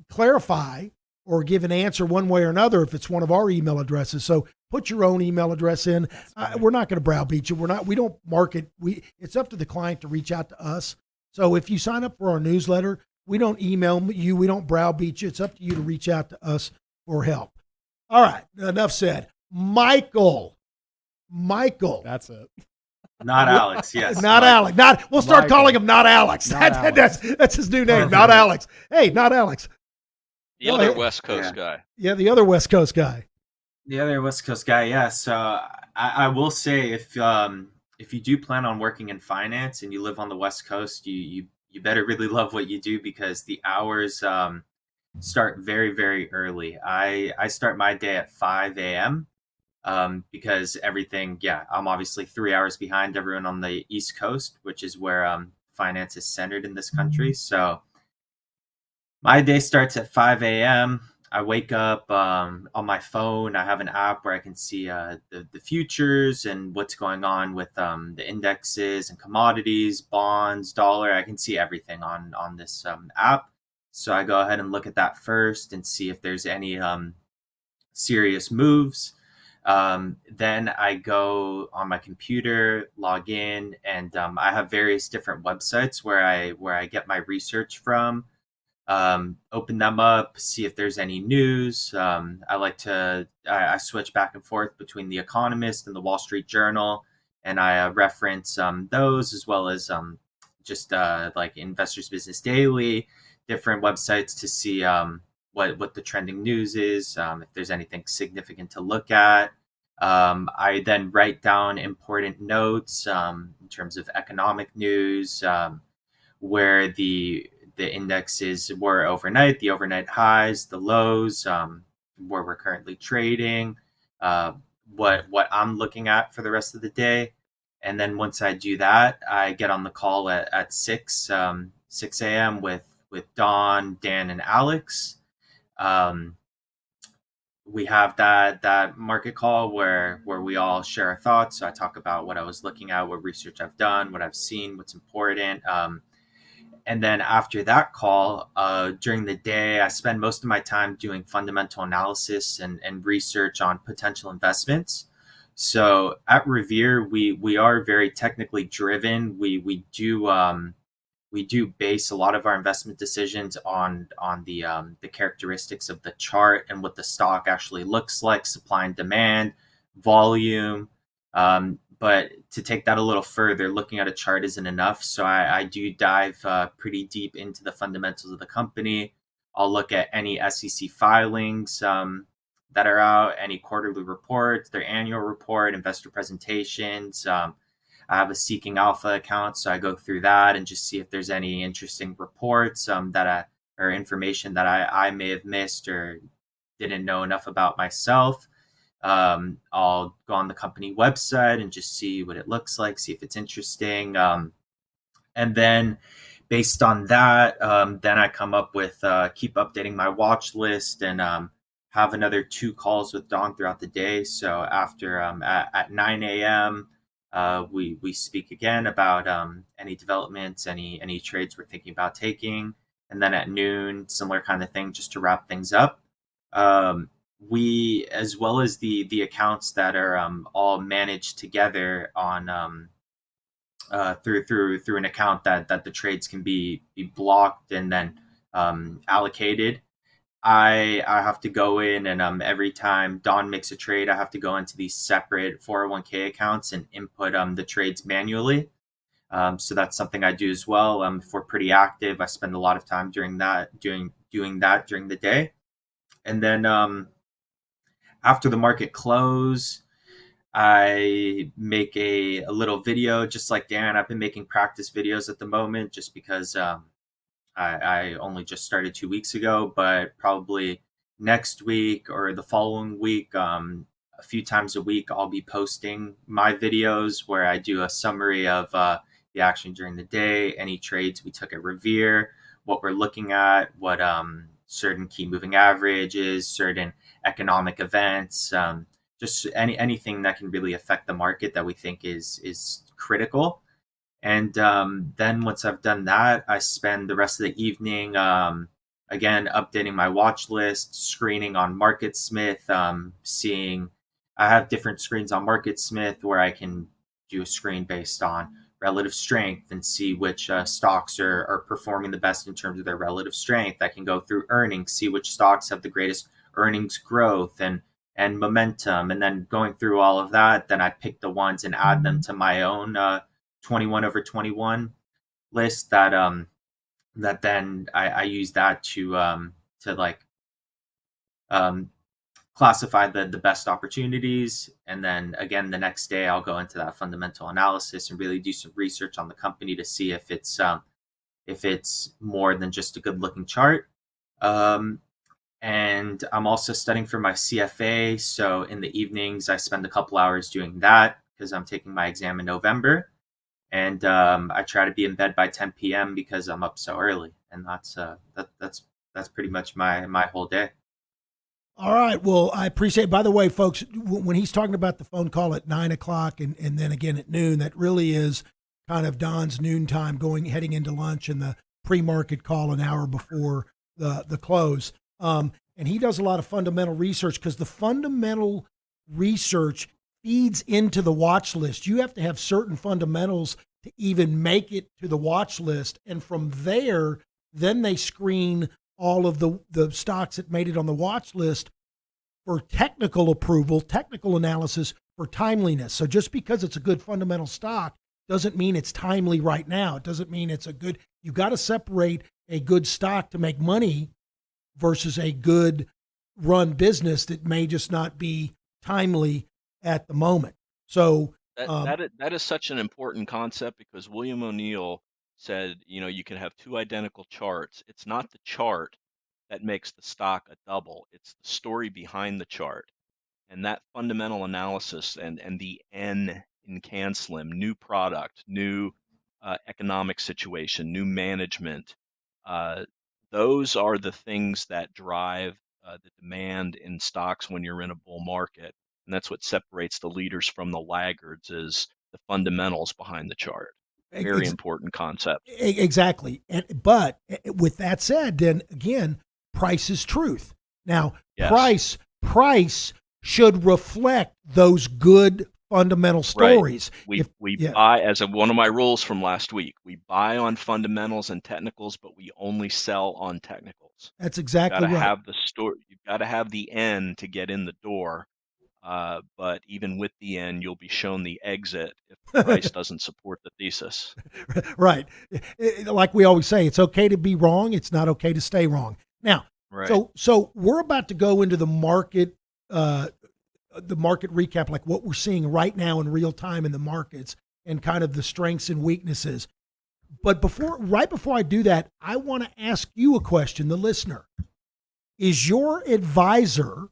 clarify or give an answer one way or another if it's one of our email addresses. So put your own email address in. We're not going to browbeat you. We don't market. It's up to the client to reach out to us. So if you sign up for our newsletter, we don't email you. We don't browbeat you. It's up to you to reach out to us for help. All right. Enough said. Michael. That's it. Not Alex. Yes. Not Michael. Alex. We'll start Michael. calling him Not Alex. Not Alex. That's his new name. Perfect. Not Alex. Hey, Not Alex. The Go other ahead. West Coast Yeah. guy. Yeah, the other West Coast guy. The other West Coast guy. Yeah. So I will say if you do plan on working in finance and you live on the West Coast, you better really love what you do because the hours start very, very early. I start my day at 5 a.m. Because everything, I'm obviously 3 hours behind everyone on the East Coast, which is where finance is centered in this country. So my day starts at 5 a.m. I wake up on my phone. I have an app where I can see the futures and what's going on with the indexes and commodities, bonds, dollar. I can see everything on this app. So I go ahead and look at that first and see if there's any serious moves. Then I go on my computer, log in, and I have various different websites where I get my research from. Open them up, see if there's any news. I switch back and forth between The Economist and the Wall Street Journal, and I reference those as well as just like Investors Business Daily, different websites to see what the trending news is, if there's anything significant to look at. I then write down important notes in terms of economic news, where the indexes were overnight, the overnight highs, the lows, where we're currently trading, what I'm looking at for the rest of the day. And then once I do that, I get on the call at 6 a.m. with Don, Dan, and Alex. We have that market call where we all share our thoughts. So I talk about what I was looking at, what research I've done, what I've seen, what's important. And then after that call, during the day, I spend most of my time doing fundamental analysis and research on potential investments. So at Revere, we are very technically driven. We do base a lot of our investment decisions on the characteristics of the chart and what the stock actually looks like, supply and demand, volume. But to take that a little further, looking at a chart isn't enough. So I do dive pretty deep into the fundamentals of the company. I'll look at any SEC filings that are out, any quarterly reports, their annual report, investor presentations. I have a Seeking Alpha account, so I go through that and just see if there's any interesting reports or information that I may have missed or didn't know enough about myself. I'll go on the company website and just see what it looks like, see if it's interesting. And then based on that, then I come up with keep updating my watch list and have another 2 calls with Don throughout the day. So after at 9 a.m., we speak again about any developments, any trades we're thinking about taking, and then at noon, similar kind of thing, just to wrap things up. We, as well as the accounts that are all managed together on through an account that the trades can be blocked and then allocated. I have to go in and every time Don makes a trade, I have to go into these separate 401k accounts and input the trades manually. So that's something I do as well. If we're pretty active, I spend a lot of time doing that during the day. And then after the market close, I make a little video just like Dan. I've been making practice videos at the moment just because I only just started 2 weeks ago, but probably next week or the following week, a few times a week, I'll be posting my videos where I do a summary of the action during the day, any trades we took at Revere, what we're looking at, what certain key moving averages, certain economic events, just anything that can really affect the market that we think is critical. And then once I've done that, I spend the rest of the evening, again, updating my watch list, screening on MarketSmith, seeing I have different screens on MarketSmith where I can do a screen based on relative strength and see which stocks are performing the best in terms of their relative strength. I can go through earnings, see which stocks have the greatest earnings growth and momentum. And then going through all of that, then I pick the ones and add them to my own 21 over 21 list that that then I use that to like classify the best opportunities. And then again, the next day I'll go into that fundamental analysis and really do some research on the company to see if it's more than just a good looking chart. And I'm also studying for my CFA. So in the evenings, I spend a couple hours doing that because I'm taking my exam in November. And I try to be in bed by 10 p.m. because I'm up so early. And that's pretty much my whole day. All right. Well, I appreciate, by the way, folks, when he's talking about the phone call at 9 o'clock and then again at noon, that really is kind of Don's noontime heading into lunch and the pre-market call an hour before the close. And he does a lot of fundamental research because the fundamental research feeds into the watch list. You have to have certain fundamentals to even make it to the watch list. And from there, then they screen all of the stocks that made it on the watch list for technical approval, technical analysis for timeliness. So just because it's a good fundamental stock doesn't mean it's timely right now. It doesn't mean it's you got to separate a good stock to make money versus a good run business that may just not be timely at the moment. So that is such an important concept because William O'Neill said, you can have two identical charts. It's not the chart that makes the stock a double. It's the story behind the chart. And that fundamental analysis and the N in CanSlim, new product, new economic situation, new management, those are the things that drive the demand in stocks when you're in a bull market. And that's what separates the leaders from the laggards is the fundamentals behind the chart. Very important concept. Exactly. But with that said, then again, price is truth. Now, yes. Price should reflect those good fundamental stories. Right. We buy, as one of my rules from last week, we buy on fundamentals and technicals, but we only sell on technicals. That's exactly right. Have the story. You've got to have the N to get in the door. But even with the N, you'll be shown the exit if the price doesn't support the thesis. Right. Like we always say, it's okay to be wrong. It's not okay to stay wrong. Now, so we're about to go into the market recap, like what we're seeing right now in real time in the markets and kind of the strengths and weaknesses. But right before I do that, I want to ask you a question, the listener. Is your advisor,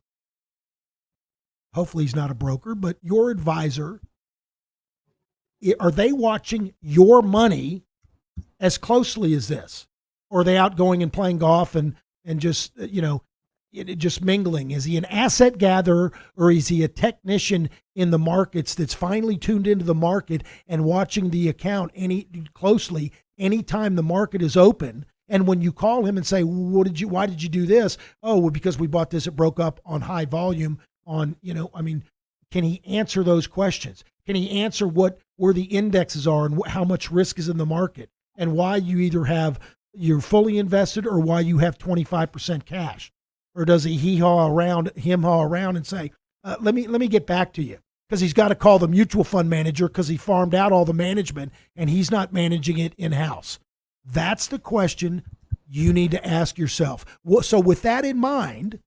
hopefully he's not a broker, but your advisor, are they watching your money as closely as this? Or are they out going and playing golf and just, just mingling? Is he an asset gatherer, or is he a technician in the markets that's finally tuned into the market and watching the account closely anytime the market is open? And when you call him and say, why did you do this? Oh, well, because we bought this, it broke up on high volume can he answer those questions? Can he answer where the indexes are and how much risk is in the market, and why you're fully invested, or why you have 25% cash? Or does he hee-haw around and say, let me get back to you? Because he's got to call the mutual fund manager because he farmed out all the management and he's not managing it in-house. That's the question you need to ask yourself. So with that in mind,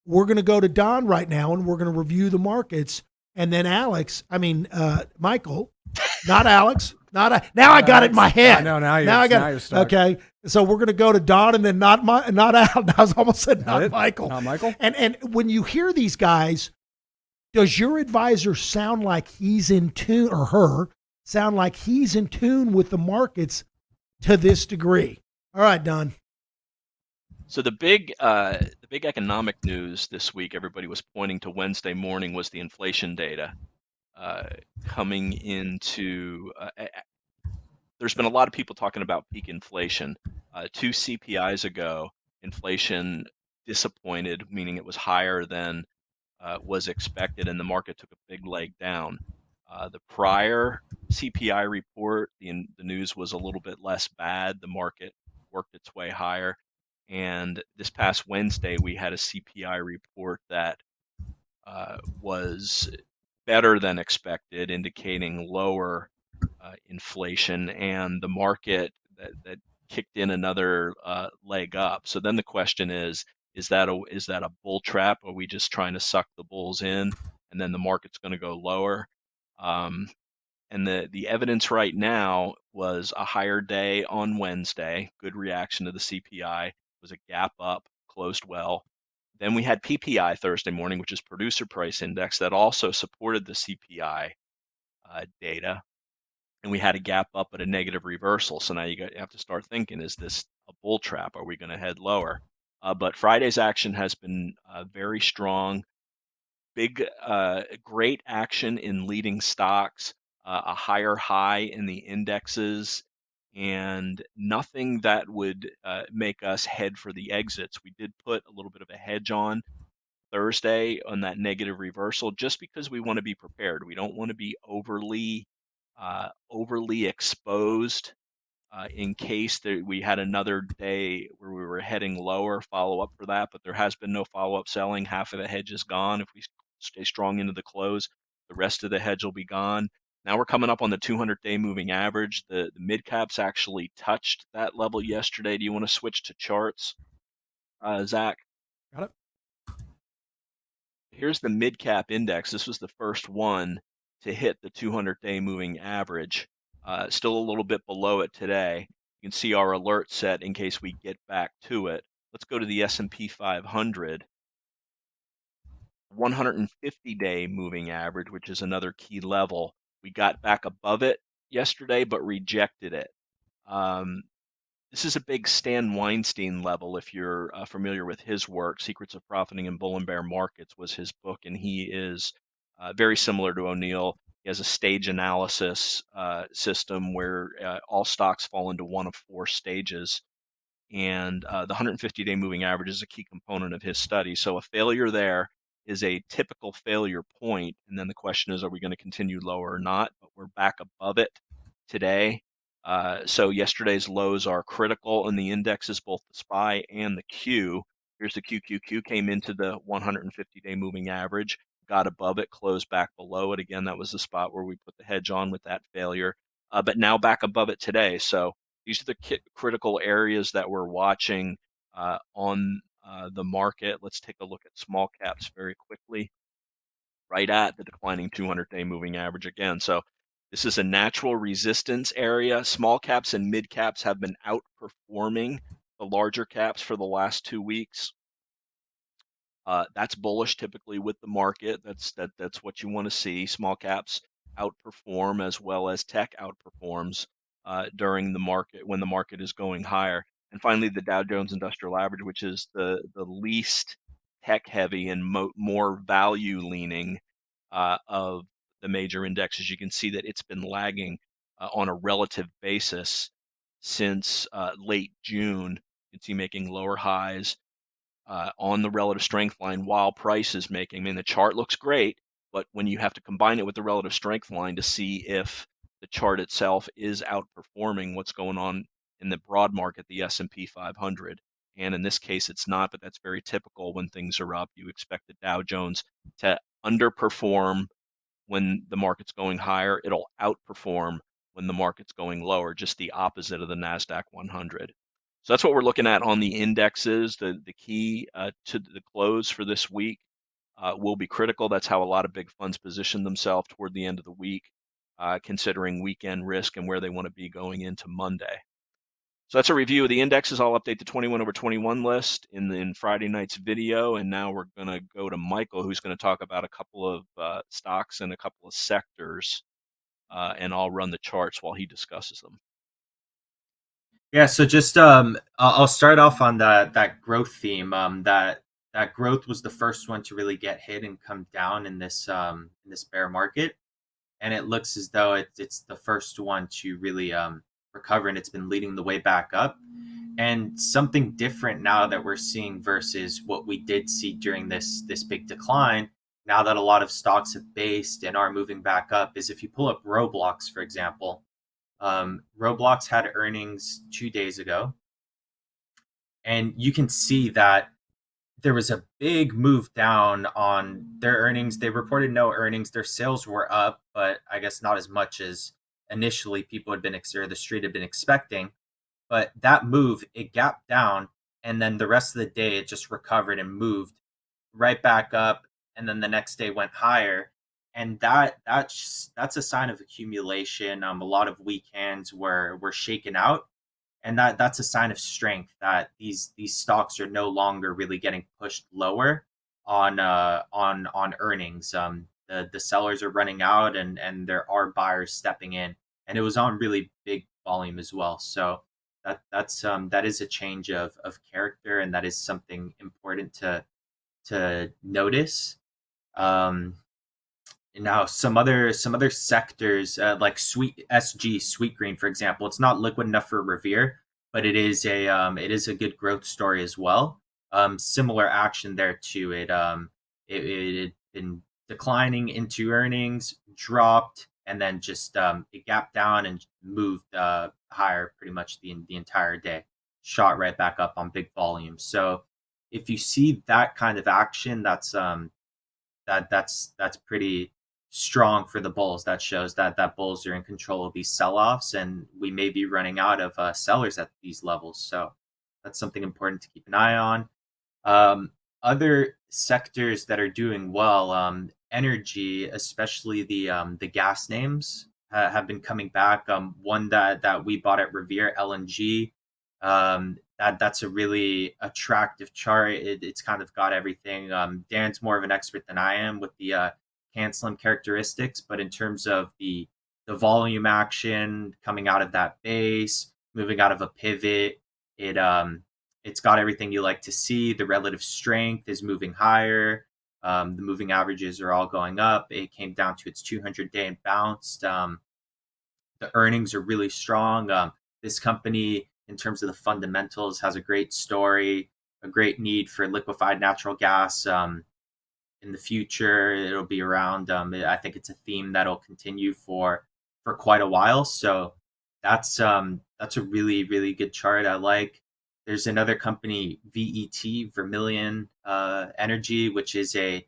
we're going to go to Don right now and we're going to review the markets. And then Michael, not Alex. Now I got it in my head. No, now you're stuck. Okay. So we're going to go to Don and then not Al. I was almost said not Michael. Not Michael. And when you hear these guys, does your advisor sound like he's in tune, or her sound like he's in tune with the markets to this degree? All right, Don. So the big economic news this week, everybody was pointing to Wednesday morning, was the inflation data coming into. There's been a lot of people talking about peak inflation. 2 CPIs ago, inflation disappointed, meaning it was higher than was expected, and the market took a big leg down. The prior CPI report, the news was a little bit less bad. The market worked its way higher. And this past Wednesday, we had a CPI report that was better than expected, indicating lower inflation, and the market that kicked in another leg up. So then the question is that a bull trap? Are we just trying to suck the bulls in, and then the market's going to go lower? And the evidence right now was a higher day on Wednesday, good reaction to the CPI, was a gap up, closed well. Then we had PPI Thursday morning, which is producer price index, that also supported the CPI data. And we had a gap up at a negative reversal. So now you have to start thinking, is this a bull trap? Are we going to head lower? But Friday's action has been very strong. Great action in leading stocks, a higher high in the indexes, and nothing that would make us head for the exits. We did put a little bit of a hedge on Thursday on that negative reversal, just because we want to be prepared. We don't want to be overly exposed in case we had another day where we were heading lower, follow up for that. But there has been no follow up selling. Half of the hedge is gone. If we stay strong into the close, the rest of the hedge will be gone. Now we're coming up on the 200-day moving average. The mid caps actually touched that level yesterday. Do you want to switch to charts, Zach? Got it. Here's the mid cap index. This was the first one to hit the 200-day moving average. Still a little bit below it today. You can see our alert set in case we get back to it. Let's go to the S&P 500. 150-day moving average, which is another key level. We got back above it yesterday, but rejected it. This is a big Stan Weinstein level. If you're familiar with his work, Secrets of Profiting in Bull and Bear Markets was his book, and he is very similar to O'Neill. He has a stage analysis system where all stocks fall into one of 4 stages, and the 150-day moving average is a key component of his study. So a failure there is a typical failure point, and then the question is, are we going to continue lower or not? But we're back above it today. So yesterday's lows are critical in the indexes, both the SPY and the Q. Here's the QQQ, came into the 150-day moving average, got above it, closed back below it. Again, that was the spot where we put the hedge on with that failure, but now back above it today. So these are the critical areas that we're watching on the market. Let's take a look at small caps very quickly, right at the declining 200-day moving average again. So this is a natural resistance area. Small caps and mid caps have been outperforming the larger caps for the last 2 weeks. That's bullish typically with the market. That's what you want to see. Small caps outperform as well as tech outperforms. during the market when the market is going higher. And finally, the Dow Jones Industrial Average, which is the least tech heavy and more value leaning of the major indexes. You can see that it's been lagging on a relative basis since late June. You can see making lower highs on the relative strength line while price is making. I mean, the chart looks great, but when you have to combine it with the relative strength line to see if the chart itself is outperforming what's going on in the broad market, the S&P 500. And in this case, it's not, but that's very typical when things are up. You expect the Dow Jones to underperform when the market's going higher. It'll outperform when the market's going lower, just the opposite of the NASDAQ 100. So that's what we're looking at on the indexes. The key to the close for this week will be critical. That's how a lot of big funds position themselves toward the end of the week, considering weekend risk and where they want to be going into Monday. So that's a review of the indexes. I'll update the 21 over 21 list in Friday night's video. And now we're going to go to Michael, who's going to talk about a couple of stocks and a couple of sectors. And I'll run the charts while he discusses them. Yeah, so just I'll start off on that growth theme. That growth was the first one to really get hit and come down in this bear market, and it looks as though it's the first one to really recover, and it's been leading the way back up. And something different now that we're seeing versus what we did see during this big decline, now that a lot of stocks have based and are moving back up, is if you pull up Roblox, for example. Roblox had earnings 2 days ago, and you can see that there was a big move down on their earnings. They reported no earnings. Their sales were up, but I guess not as much as initially people had been or the street had been expecting. But that move, it gapped down, and then the rest of the day it just recovered and moved right back up, and then the next day went higher. And that's a sign of accumulation. A lot of weak hands were shaken out, and that's a sign of strength that these stocks are no longer really getting pushed lower on earnings. The sellers are running out, and there are buyers stepping in, and it was on really big volume as well. So that is a change of character, and that is something important to notice. Now some other sectors like Sweet Green, for example, it's not liquid enough for Revere, but it is a good growth story as well. Similar action there too. It had been declining into earnings, dropped, and then just it gapped down and moved higher pretty much the entire day, shot right back up on big volume. So if you see that kind of action, that's pretty strong for the bulls. That shows that bulls are in control of these sell-offs, and we may be running out of sellers at these levels. So that's something important to keep an eye on. Other sectors that are doing well, energy, especially the gas names, have been coming back. One that we bought at Revere, LNG. That's a really attractive chart. It's kind of got everything. Dan's more of an expert than I am with the canceling characteristics, but in terms of the volume action coming out of that base, moving out of a pivot, it's got everything you like to see. The relative strength is moving higher. The moving averages are all going up. It came down to its 200-day and bounced. The earnings are really strong. This company, in terms of the fundamentals, has a great story, a great need for liquefied natural gas. In the future, it'll be around. I think it's a theme that'll continue for quite a while. So that's a really, really good chart. I like. There's another company, VET, Vermilion Energy, which is a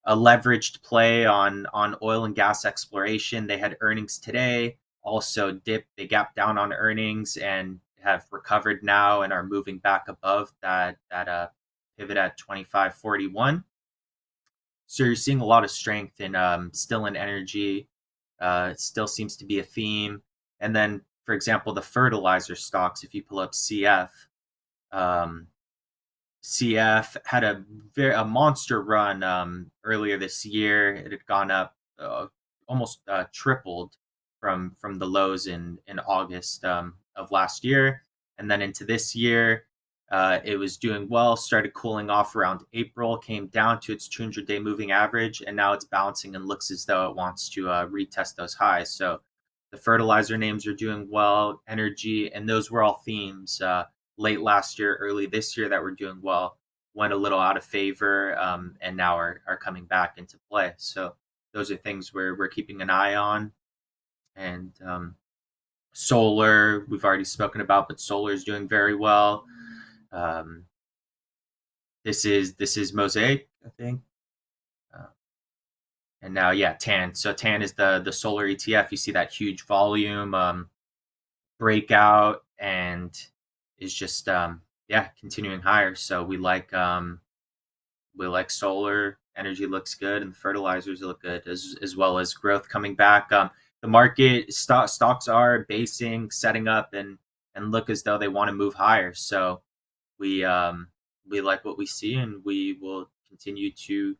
leveraged play on oil and gas exploration. They had earnings today, also dipped. They gapped down on earnings and have recovered now and are moving back above that pivot at 25.41. So you're seeing a lot of strength in still in energy. Still seems to be a theme. And then, for example, the fertilizer stocks, if you pull up CF, CF had a monster run earlier this year. It had gone up almost tripled from the lows in August of last year, and then into this year. It was doing well, started cooling off around April, came down to its 200-day moving average, and now it's bouncing and looks as though it wants to retest those highs. So the fertilizer names are doing well, energy, and those were all themes late last year, early this year that were doing well, went a little out of favor, and now are coming back into play. So those are things we're keeping an eye on. And solar, we've already spoken about, but solar is doing very well. This is Mosaic, I think. And now, TAN. So TAN is the solar ETF. You see that huge volume breakout, and is just continuing higher. So we like solar. Energy looks good, and the fertilizers look good, as well as growth coming back. The market stocks are basing, setting up, and look as though they want to move higher. So we like what we see, and we will continue to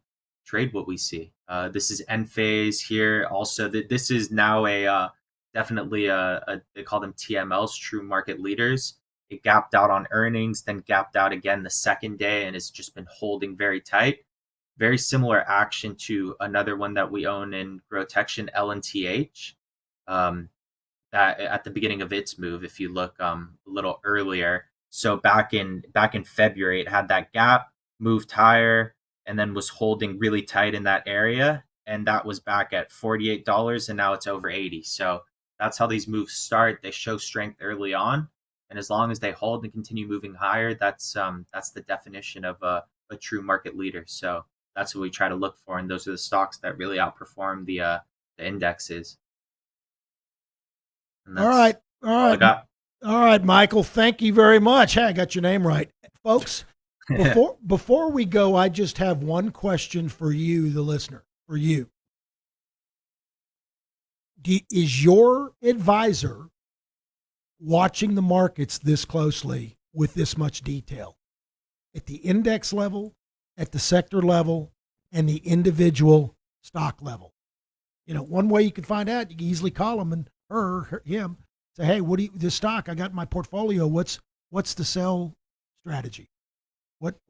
trade what we see. This is end phase here. Also, this is now definitely they call them TMLs, true market leaders. It gapped out on earnings, then gapped out again the second day, and it's just been holding very tight. Very similar action to another one that we own in Grotection, LNTH. That at the beginning of its move, if you look a little earlier. So back in February, it had that gap, moved higher, and then was holding really tight in that area. And that was back at $48, and now it's over 80. So that's how these moves start. They show strength early on, and as long as they hold and continue moving higher, that's the definition of a true market leader. So that's what we try to look for, and those are the stocks that really outperform the indexes. All right. All right, Michael, thank you very much. Hey, I got your name right. Folks, before we go, I just have one question for you, the listener, for you. Is your advisor watching the markets this closely with this much detail? At the index level, at the sector level, and the individual stock level? You know, one way you can find out, you can easily call him and him. Say, hey, this stock I got in my portfolio, what's the sell strategy?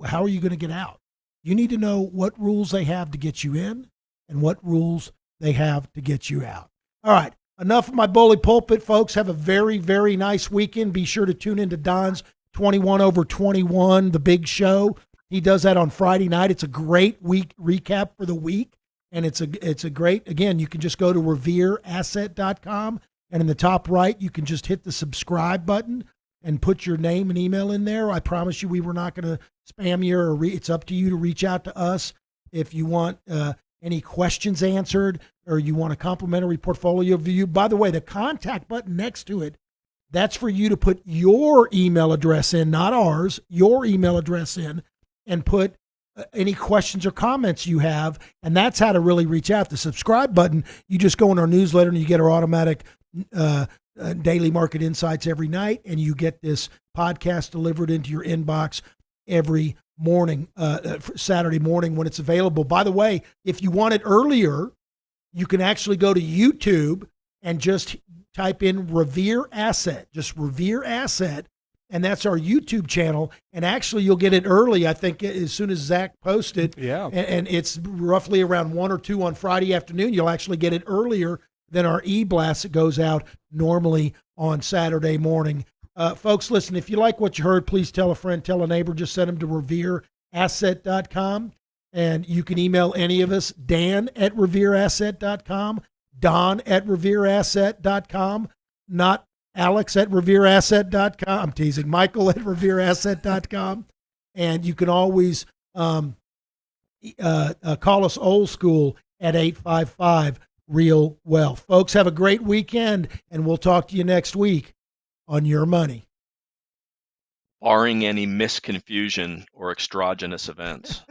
How are you going to get out? You need to know what rules they have to get you in and what rules they have to get you out. All right, enough of my bully pulpit, folks. Have a very, very nice weekend. Be sure to tune into Don's 21 over 21, the big show. He does that on Friday night. It's a great week recap for the week, and it's a great, again, you can just go to revereasset.com. And in the top right, you can just hit the subscribe button and put your name and email in there. I promise you we were not going to spam you. It's up to you to reach out to us if you want any questions answered or you want a complimentary portfolio view. By the way, the contact button next to it, that's for you to put your email address in, not ours, your email address in, and put any questions or comments you have. And that's how to really reach out. The subscribe button, you just go in our newsletter and you get our automatic daily market insights every night, and you get this podcast delivered into your inbox every morning, Saturday morning when it's available. By the way, if you want it earlier, you can actually go to YouTube and just type in Revere Asset, just Revere Asset, and that's our YouTube channel. And actually, you'll get it early, I think, as soon as Zach posted. Yeah. And it's roughly around 1 or 2 on Friday afternoon. You'll actually get it earlier than our e-blast that goes out normally on Saturday morning. Folks, listen, if you like what you heard, please tell a friend, tell a neighbor, just send them to revereasset.com. And you can email any of us, Dan@revereasset.com, Don@revereasset.com, not Alex@revereasset.com. I'm teasing. Michael@revereasset.com. And you can always call us old school at 855 Real Wealth. Folks, have a great weekend, and we'll talk to you next week on Your Money. Barring any misconfusion or extraneous events.